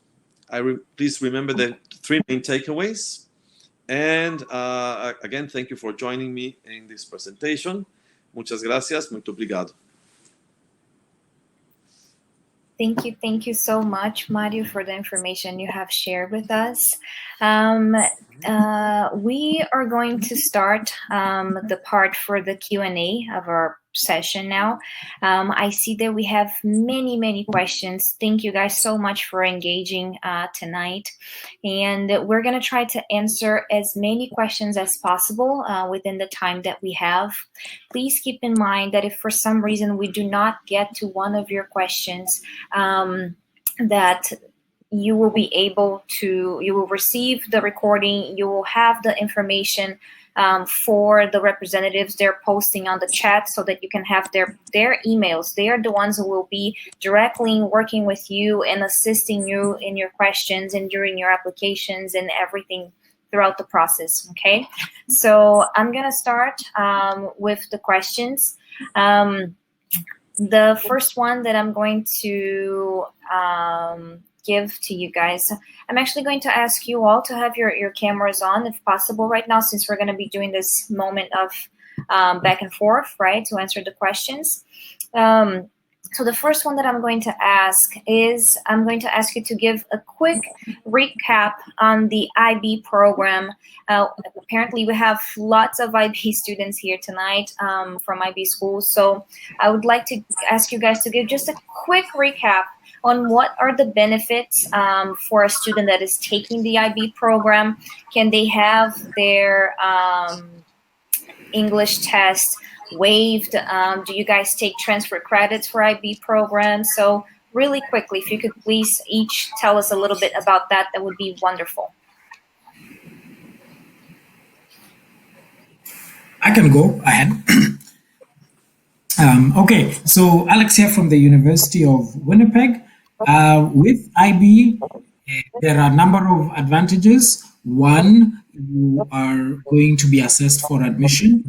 Please remember the 3 main takeaways. And again, thank you for joining me in this presentation. Muchas gracias, muito obrigado. Thank you so much, Mario, for the information you have shared with us. We are going to start the part for the Q&A of our session now. I see that we have many questions. Thank you guys so much for engaging tonight. And we're going to try to answer as many questions as possible within the time that we have. Please keep in mind that if for some reason we do not get to one of your questions, that you will be able to, you will receive the recording, you will have the information for the representatives they're posting on the chat so that you can have their emails. They are the ones who will be directly working with you and assisting you in your questions and during your applications and everything throughout the process, okay? So I'm gonna start with the questions. The first one that I'm going to give to you guys, I'm actually going to ask you all to have your cameras on if possible right now, since we're going to be doing this moment of back and forth, right, to answer the questions. So the first one that I'm going to ask is, I'm going to ask you to give a quick recap on the IB program. Apparently we have lots of IB students here tonight from IB schools. So I would like to ask you guys to give just a quick recap on what are the benefits for a student that is taking the IB program. Can they have their English test waived? Do you guys take transfer credits for IB programs? So really quickly, if you could please each tell us a little bit about that, that would be wonderful. I can go ahead. Okay, so Alex here from the University of Winnipeg. With IB, there are a number of advantages. One, you are going to be assessed for admission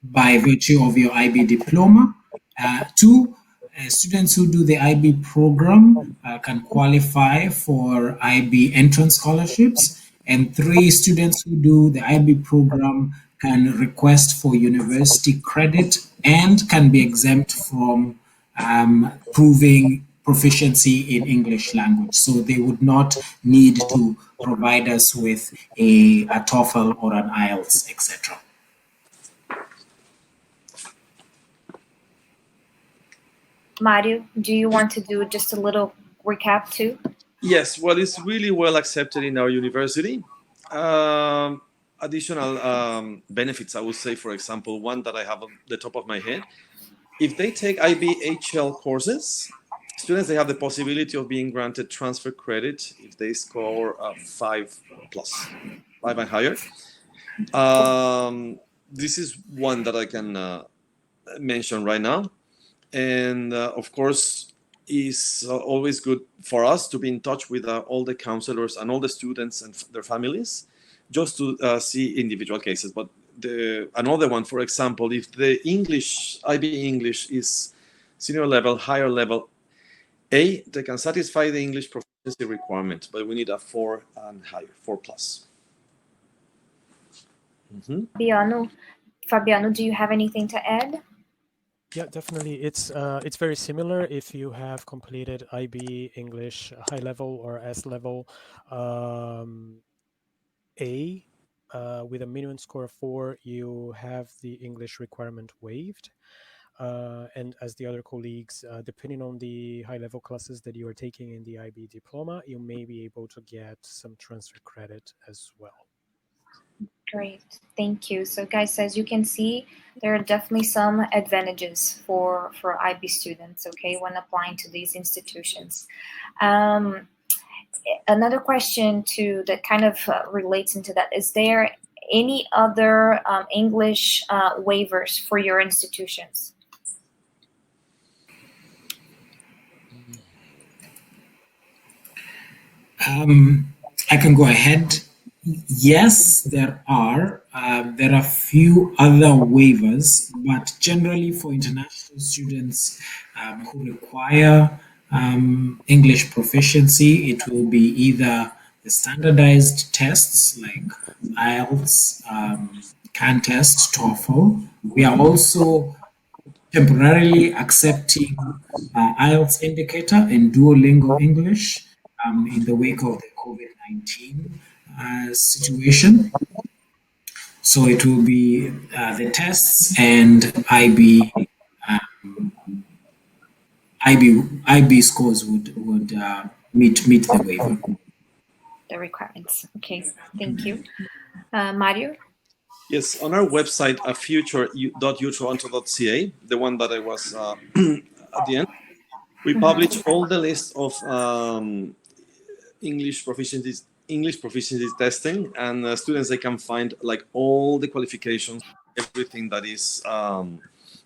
by virtue of your IB diploma. Two, students who do the IB program can qualify for IB entrance scholarships. And three, students who do the IB program can request for university credit and can be exempt from proving proficiency in English language. So they would not need to provide us with a TOEFL or an IELTS, etc. Mario, do you want to do just a little recap too? Yes, well, it's really well accepted in our university. Additional benefits, I would say, for example, one that I have on the top of my head If they take IBHL courses, students, they have the possibility of being granted transfer credit if they score 5 plus, 5 and higher. This is one that I can mention right now. And of course, is always good for us to be in touch with all the counselors and all the students and their families, just to see individual cases. But another one, for example, if the English, IB English is senior level, higher level A, they can satisfy the English proficiency requirement, but we need a 4 and higher, 4 plus. Fabiano, do you have anything to add? Yeah, definitely. It's very similar if you have completed IB English high level or S level A with a minimum score of 4, you have the English requirement waived. And as the other colleagues, depending on the high level classes that you are taking in the IB diploma, you may be able to get some transfer credit as well. Great, thank you. So guys, as you can see, there are definitely some advantages for IB students, okay, when applying to these institutions. Another question too that kind of relates into that, is there any other English waivers for your institutions? I can go ahead. Yes, there are. There are few other waivers, but generally for international students who require English proficiency, it will be either the standardized tests like IELTS, CAN test, TOEFL. We are also temporarily accepting IELTS indicator and Duolingo English in the wake of the COVID-19 situation. So it will be the tests and IB scores would meet the waiver. The requirements. Okay, thank you. Mario? Yes, on our website, future.utoronto.ca, the one that I was at the end, we publish all the list of English proficiency testing, and students, they can find like all the qualifications, everything that is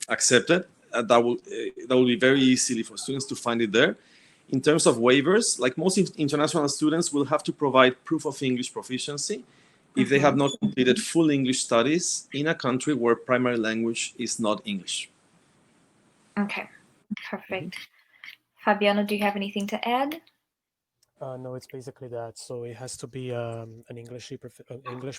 accepted. That will be very easily for students to find it there. In terms of waivers, like most international students will have to provide proof of English proficiency if they have not completed full English studies in a country where primary language is not English. Okay, perfect. Fabiano, do you have anything to add? No, it's basically that. So it has to be an English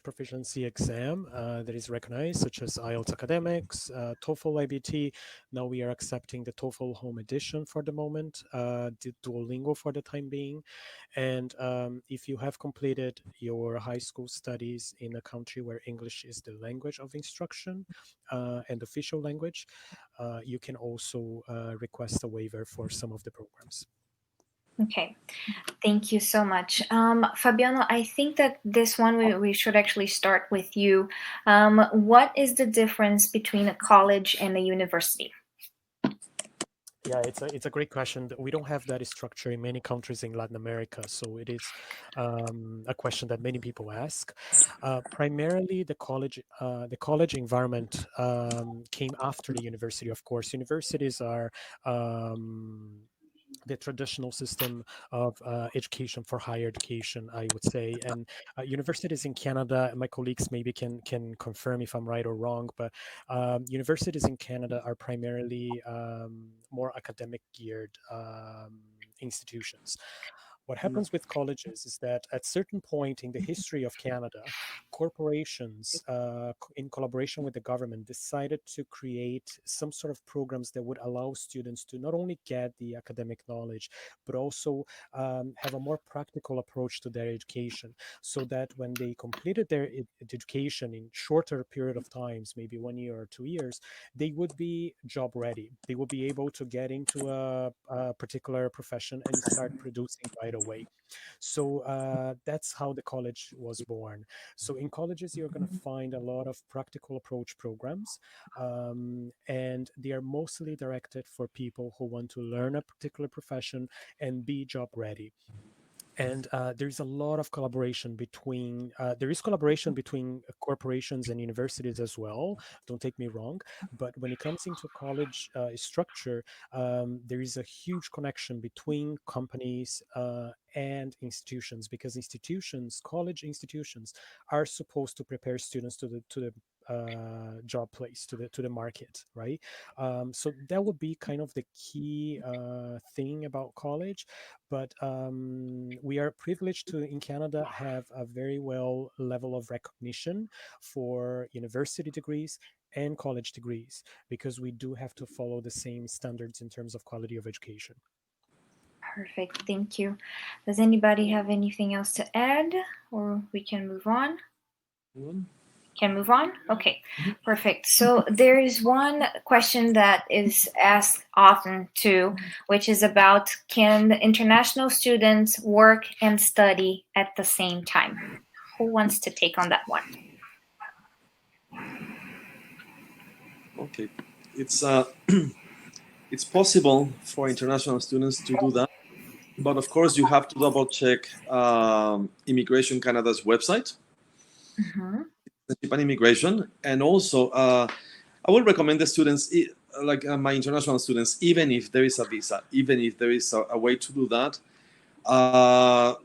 proficiency exam that is recognized, such as IELTS Academics, TOEFL IBT. Now we are accepting the TOEFL Home Edition for the moment, the Duolingo for the time being. And if you have completed your high school studies in a country where English is the language of instruction and official language, you can also request a waiver for some of the programs. Okay, thank you so much. Fabiano, I think that this one we should actually start with you. What is the difference between a college and a university? Yeah, it's a great question. We don't have that structure in many countries in Latin America, so it is a question that many people ask. Primarily, the college environment came after the university. Of course, universities are the traditional system of education for higher education, I would say. And universities in Canada, my colleagues maybe can confirm if I'm right or wrong, but universities in Canada are primarily more academic geared institutions. What happens with colleges is that at certain point in the history of Canada, corporations, in collaboration with the government, decided to create some sort of programs that would allow students to not only get the academic knowledge, but also have a more practical approach to their education, so that when they completed their education in shorter period of times, maybe 1 year or 2 years, they would be job ready. They would be able to get into a particular profession and start producing right right away. So that's how the college was born. So in colleges, you're going to find a lot of practical approach programs, and they are mostly directed for people who want to learn a particular profession and be job ready. And there's a lot of collaboration between corporations and universities as well, don't take me wrong, but when it comes into college structure, there is a huge connection between companies and institutions, because college institutions are supposed to prepare students to the job place, to the market, right? So that would be kind of the key thing about college. But we are privileged to, in Canada, have a very well level of recognition for university degrees and college degrees, because we do have to follow the same standards in terms of quality of education. Perfect, thank you. Does anybody have anything else to add, or we can move on? Can move on? Okay, perfect. So there is one question that is asked often too, which is about, can international students work and study at the same time? Who wants to take on that one? Okay, it's it's possible for international students to do that, but of course you have to double check Immigration Canada's website. Immigration, and also I would recommend the students, like my international students, even if there is a visa, even if there is a way to do that,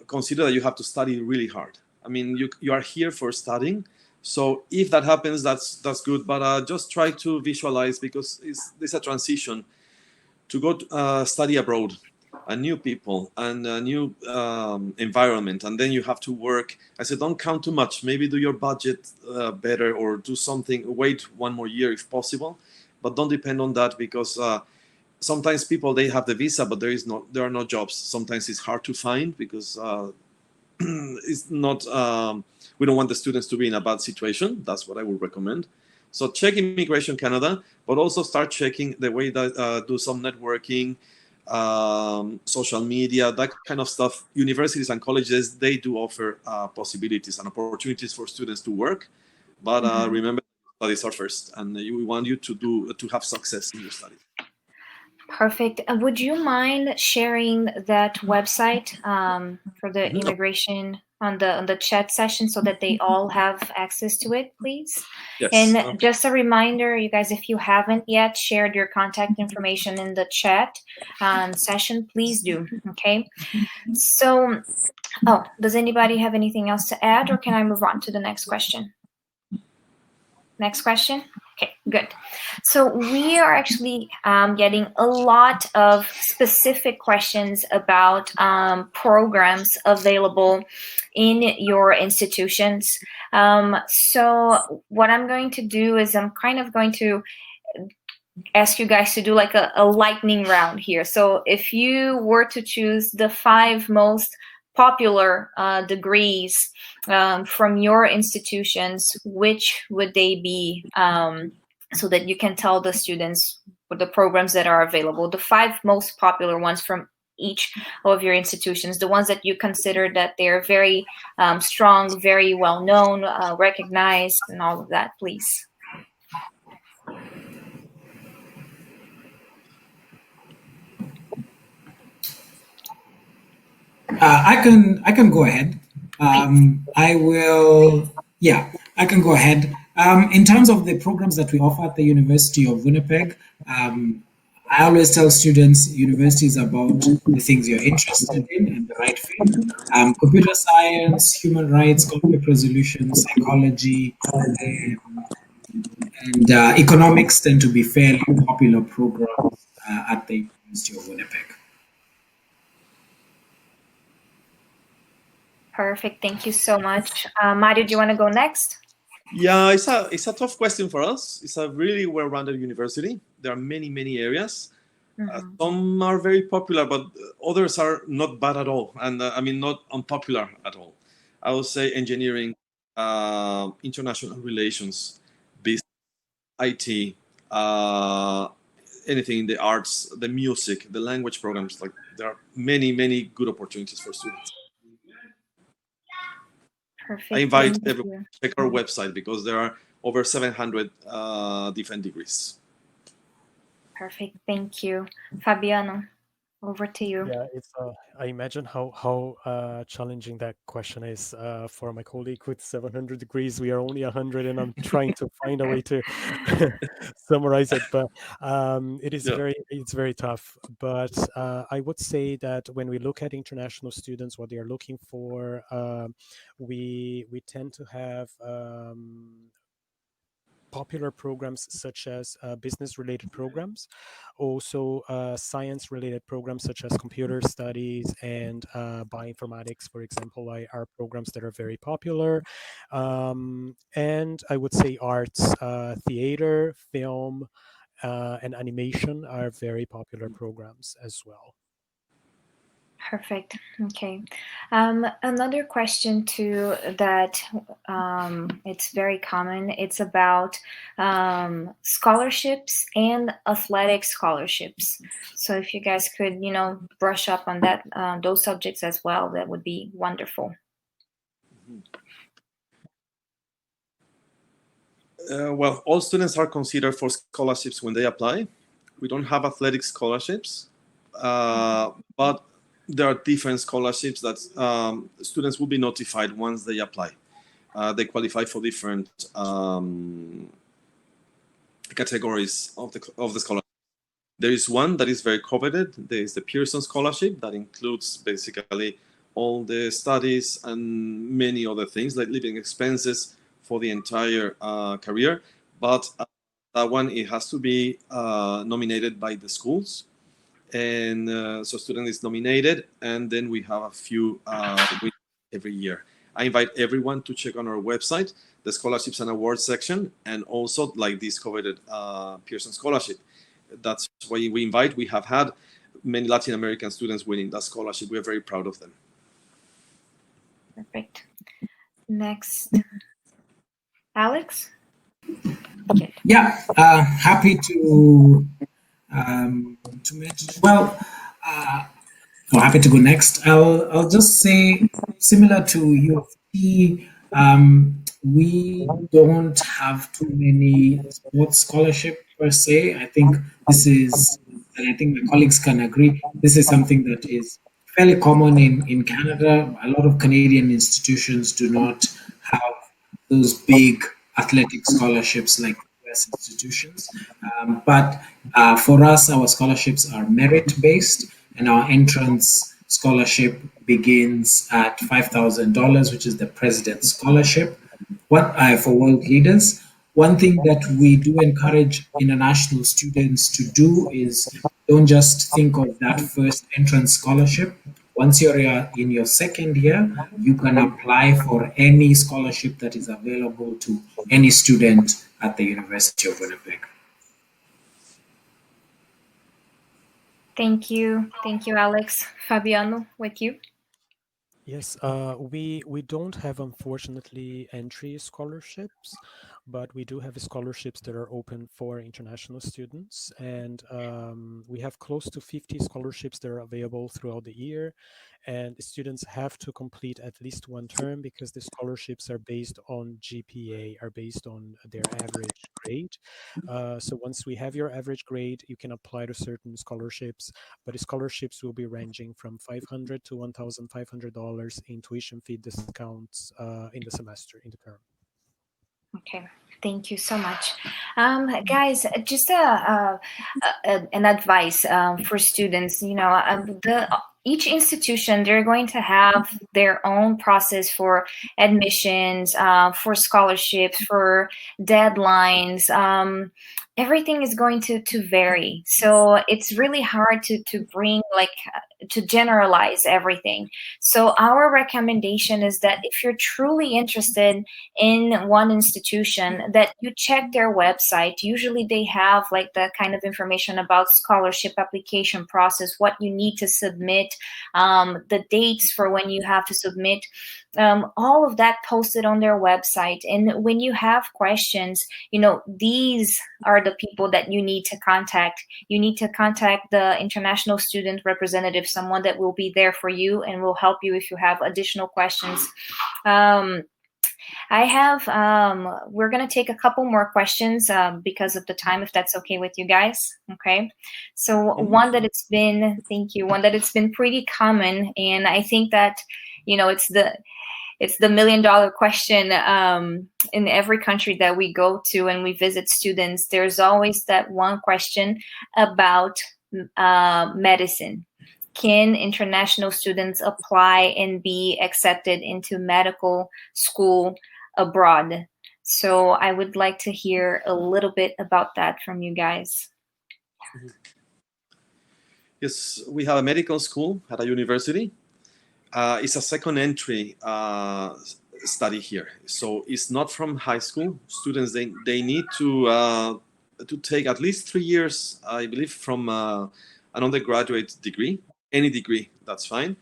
consider that you have to study really hard. I mean, you are here for studying, so if that happens, that's good. But just try to visualize, because there's a transition to go study abroad, and new people and a new environment, and then you have to work. I said, don't count too much. Maybe do your budget better, or do something. Wait one more year if possible, but don't depend on that, because sometimes people, they have the visa, but there are no jobs. Sometimes it's hard to find, because it's not. We don't want the students to be in a bad situation. That's what I would recommend. So check Immigration Canada, but also start checking the way that do some networking, social media, that kind of stuff. Universities and colleges, they do offer possibilities and opportunities for students to work, but remember, studies are first, and we want you to have success in your studies. Perfect. Would you mind sharing that website for the immigration on the chat session, so that they all have access to it, please? Yes. And just a reminder, you guys, if you haven't yet shared your contact information in the chat session, please do. Okay. So, does anybody have anything else to add, or can I move on to the next question? Next question? Okay, good. So we are actually getting a lot of specific questions about programs available in your institutions. So what I'm going to do is I'm kind of going to ask you guys to do like a lightning round here. So if you were to choose the 5 most popular degrees from your institutions, which would they be, so that you can tell the students the programs that are available, the 5 most popular ones from each of your institutions, the ones that you consider that they're very strong, very well known, recognized, and all of that, please. I can go ahead. I can go ahead. In terms of the programs that we offer at the University of Winnipeg, I always tell students university is about the things you're interested in and the right fit. Computer science, human rights, conflict resolution, psychology, and economics tend to be fairly popular programs at the University of Winnipeg. Perfect. Thank you so much. Mario, do you want to go next? Yeah, it's a tough question for us. It's a really well-rounded university. There are many areas. Some are very popular, but others are not bad at all. And I mean, not unpopular at all. I would say engineering, international relations, business, IT, anything in the arts, the music, the language programs. Like there are many good opportunities for students. Perfect. I invite Thank everyone you. to check our website because there are over 700 different degrees. Perfect. Thank you. Fabiano, over to you. Yeah, it's. I imagine how challenging that question is for my colleague with 700 degrees. We are only 100, and I'm trying to find a way to summarize it. But it is it's very tough. But I would say that when we look at international students, what they are looking for, we tend to have popular programs such as business-related programs, also science-related programs such as computer studies and bioinformatics, for example, are programs that are very popular. And I would say arts, theater, film, and animation are very popular programs as well. Perfect. Okay. Another question too that it's very common. It's about scholarships and athletic scholarships. So if you guys could, brush up on that, those subjects as well, that would be wonderful. Well, all students are considered for scholarships when they apply. We don't have athletic scholarships, but there are different scholarships that students will be notified once they apply. They qualify for different categories of the scholarship. There is one that is very coveted. There is the Pearson Scholarship that includes basically all the studies and many other things like living expenses for the entire career. But that one, it has to be nominated by the schools. And so student is nominated, and then we have a few every year. I invite everyone to check on our website, the scholarships and awards section, and also like this coveted Pearson Scholarship. That's why we have had many Latin American students winning that scholarship. We're very proud of them. Perfect. Next, Alex? Okay. Yeah, happy to mention. Well, happy to go next. I'll just say, similar to U of T, we don't have too many sports scholarship per se. I think this is, and I think my colleagues can agree, this is something that is fairly common in Canada. A lot of Canadian institutions do not have those big athletic scholarships like US institutions. But for us, our scholarships are merit-based, and our entrance scholarship begins at $5,000, which is the President's Scholarship. For world leaders, one thing that we do encourage international students to do is don't just think of that first entrance scholarship. Once you're in your second year, you can apply for any scholarship that is available to any student at the University of Winnipeg. Thank you. Thank you, Alex. Fabiano, with you. Yes, we don't have, unfortunately, entry scholarships, but we do have scholarships that are open for international students, and we have close to 50 scholarships that are available throughout the year, and students have to complete at least one term because the scholarships are based on GPA, are based on their average grade. So once we have your average grade, you can apply to certain scholarships, but the scholarships will be ranging from $500 to $1,500 in tuition fee discounts in the semester, in the term. Okay, thank you so much. Guys, just an advice for students. Each institution, they're going to have their own process for admissions, for scholarships, for deadlines. Everything is going to vary. So it's really hard to bring, to generalize everything. So our recommendation is that if you're truly interested in one institution, that you check their website. Usually they have the kind of information about scholarship application process, what you need to submit submit, the dates for when you have to submit, all of that posted on their website. And when you have questions, these are the people that you need to contact. You need to contact the international student representative, someone that will be there for you and will help you if you have additional questions. We're going to take a couple more questions because of the time, if that's okay with you guys. Okay. So one that it's been pretty common. And I think that, it's the $1 million question in every country that we go to and we visit students. There's always that one question about medicine. Can international students apply and be accepted into medical school abroad? So I would like to hear a little bit about that from you guys. Yes, we have a medical school at a university. It's a second entry study here. So it's not from high school. Students, they need to take at least 3 years, I believe, from an undergraduate degree. Any degree, that's fine.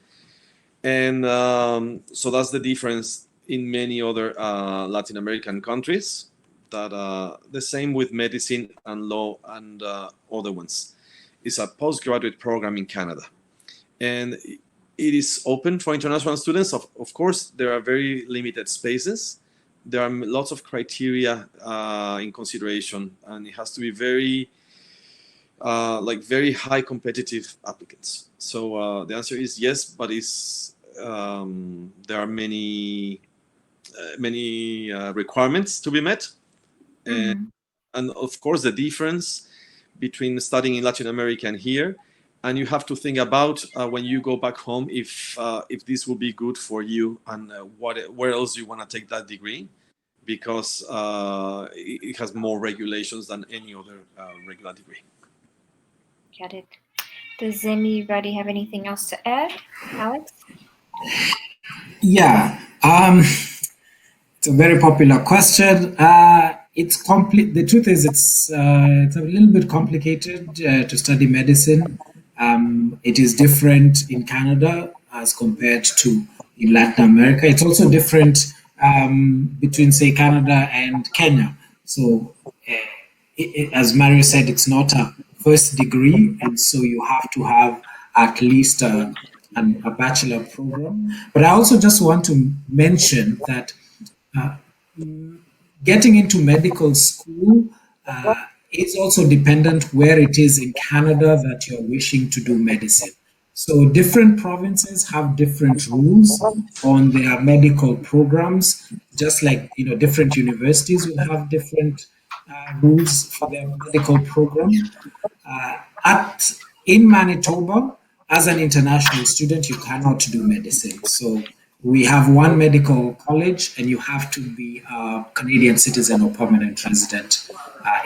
And so that's the difference in many other Latin American countries. That the same with medicine and law and other ones. It's a postgraduate program in Canada. And it is open for international students. Of course, there are very limited spaces. There are lots of criteria in consideration, and it has to be very high competitive applicants. So the answer is yes, but there are many requirements to be met. And of course, the difference between studying in Latin America and here, and you have to think about when you go back home if this will be good for you and where else you want to take that degree, because it has more regulations than any other regular degree. Got it. Does anybody have anything else to add, Alex? Yeah, it's a very popular question. It's complete. The truth is, it's a little bit complicated to study medicine. It is different in Canada as compared to in Latin America. It's also different between, say, Canada and Kenya. So, as Mario said, it's not a first degree, and so you have to have at least a bachelor program. But I also just want to mention that getting into medical school is also dependent where it is in Canada that you're wishing to do medicine. So different provinces have different rules on their medical programs, just like different universities will have different rules for their medical program. In Manitoba, as an international student, you cannot do medicine. So we have one medical college, and you have to be a Canadian citizen or permanent resident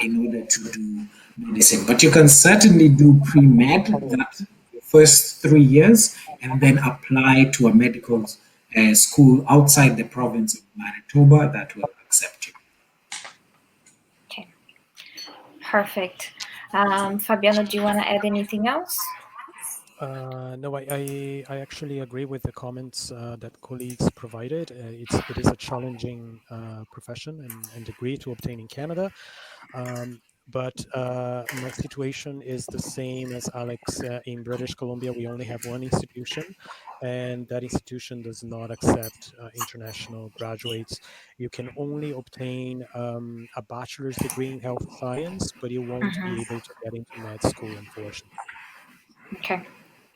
in order to do medicine. But you can certainly do pre-med, that first 3 years, and then apply to a medical school outside the province of Manitoba that will accept you. Okay, perfect. Fabiano, do you want to add anything else? No, I actually agree with the comments that colleagues provided. It is a challenging profession and degree to obtain in Canada. But my situation is the same as Alex. In British Columbia, we only have one institution, and that institution does not accept international graduates. You can only obtain a bachelor's degree in health science, but you won't be able to get into med school, unfortunately. Okay.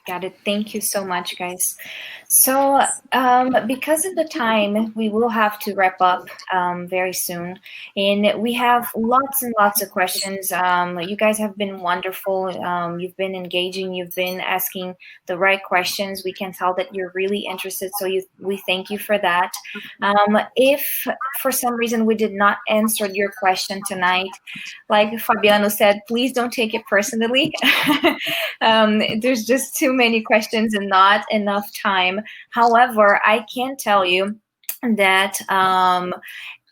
Got it. Thank you so much, guys. So because of the time, we will have to wrap up very soon. And we have lots and lots of questions. You guys have been wonderful. You've been engaging. You've been asking the right questions. We can tell that you're really interested. So we thank you for that. If for some reason we did not answer your question tonight, like Fabiano said, please don't take it personally. There's just too many questions and not enough time. However, I can tell you that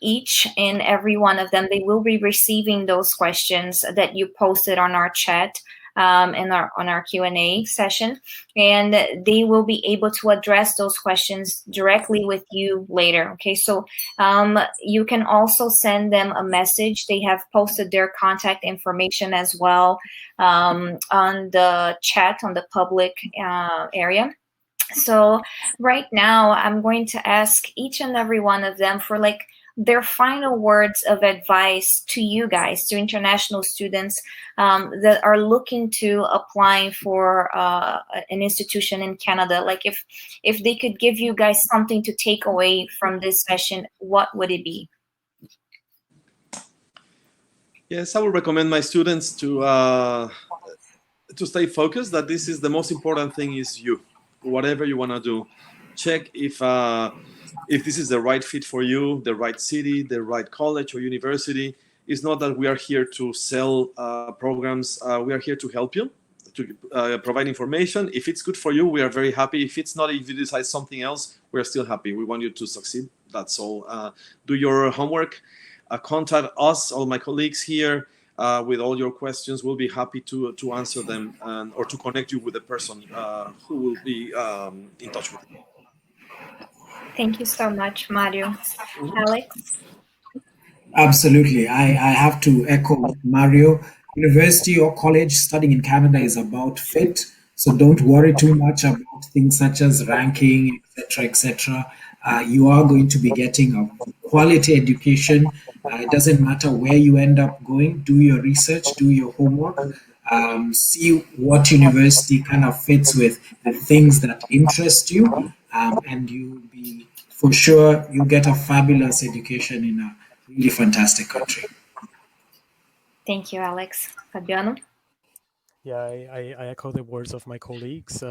each and every one of them, they will be receiving those questions that you posted on our chat on our Q&A session, and they will be able to address those questions directly with you later. Okay, so you can also send them a message. They have posted their contact information as well on the chat on the public area. So right now, I'm going to ask each and every one of them for like their final words of advice to you guys, to international students that are looking to apply for an institution in Canada. Like if they could give you guys something to take away from this session, what would it be? Yes, I would recommend my students to stay focused, that this is the most important thing is you. Whatever you want to do, check if this is the right fit for you, the right city, the right college or university. It's not that we are here to sell programs. We are here to help you, to provide information. If it's good for you, we are very happy. If it's not, if you decide something else, we're still happy. We want you to succeed. That's all. Do your homework. Contact us, all my colleagues here, with all your questions. We'll be happy to answer them or to connect you with the person who will be in touch with you. Thank you so much, Mario. Alex? Absolutely. I have to echo Mario. University or college studying in Canada is about fit. So don't worry too much about things such as ranking, etc., etc. You are going to be getting a quality education. It doesn't matter where you end up going. Do your research, do your homework, see what university kind of fits with the things that interest you, and you'll be, for sure, you get a fabulous education in a really fantastic country. Thank you, Alex. Fabiano? Yeah, I echo the words of my colleagues.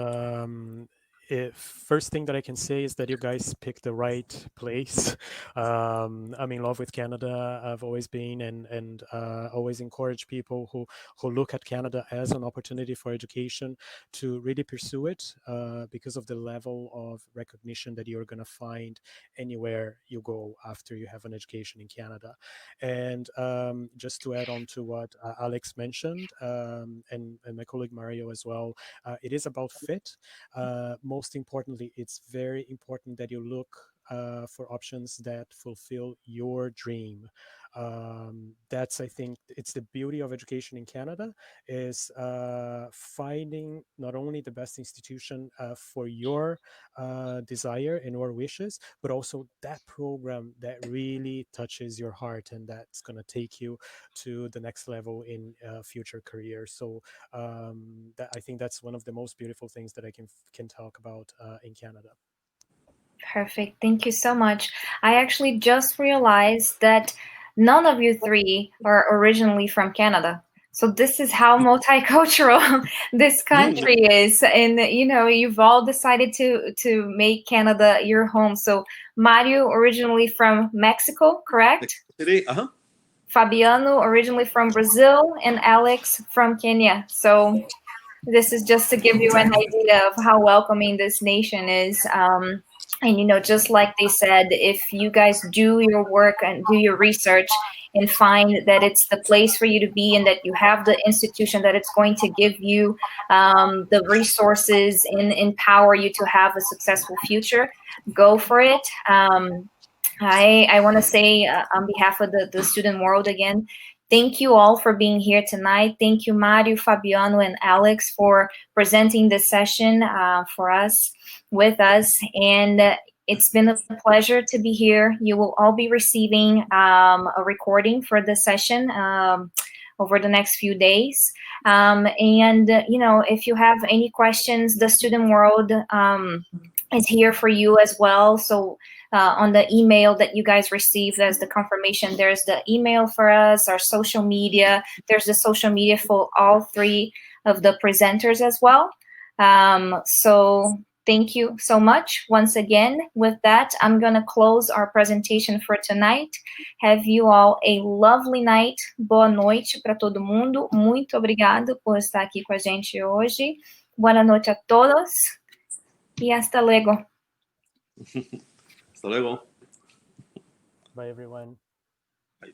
First thing that I can say is that you guys picked the right place. I'm in love with Canada. I've always been and always encourage people who look at Canada as an opportunity for education to really pursue it because of the level of recognition that you're going to find anywhere you go after you have an education in Canada. And just to add on to what Alex mentioned, and my colleague Mario as well, it is about fit. Most importantly, it's very important that you look for options that fulfill your dream. That's, I think, it's the beauty of education in Canada, is finding not only the best institution for your desire and your wishes, but also that program that really touches your heart and that's going to take you to the next level in future career. So that, I think that's one of the most beautiful things that I can talk about in Canada. Perfect. Thank you so much. I actually just realized that none of you three are originally from Canada. So this is how multicultural this country is. And, you know, you've all decided to make Canada your home. So Mario, originally from Mexico, correct? Uh-huh. Fabiano, originally from Brazil, and Alex from Kenya. So this is just to give you an idea of how welcoming this nation is. And, you know, just like they said, if you guys do your work and do your research and find that it's the place for you to be and that you have the institution that it's going to give you the resources and empower you to have a successful future, go for it. I want to say on behalf of the student world again, thank you all for being here tonight. Thank you, Mario, Fabiano, and Alex for presenting this session for us, with us. And it's been a pleasure to be here. You will all be receiving a recording for the session over the next few days. And, you know, if you have any questions, the student world is here for you as well. So on the email that you guys received as the confirmation, there's the email for us, our social media. There's the social media for all three of the presenters as well. So thank you so much once again. With that, I'm going to close our presentation for tonight. Have you all a lovely night. Boa noite para todo mundo. Muito obrigado por estar aqui com a gente hoje. Boa noite a todos. Y hasta luego. Hasta luego. Bye, everyone. Bye.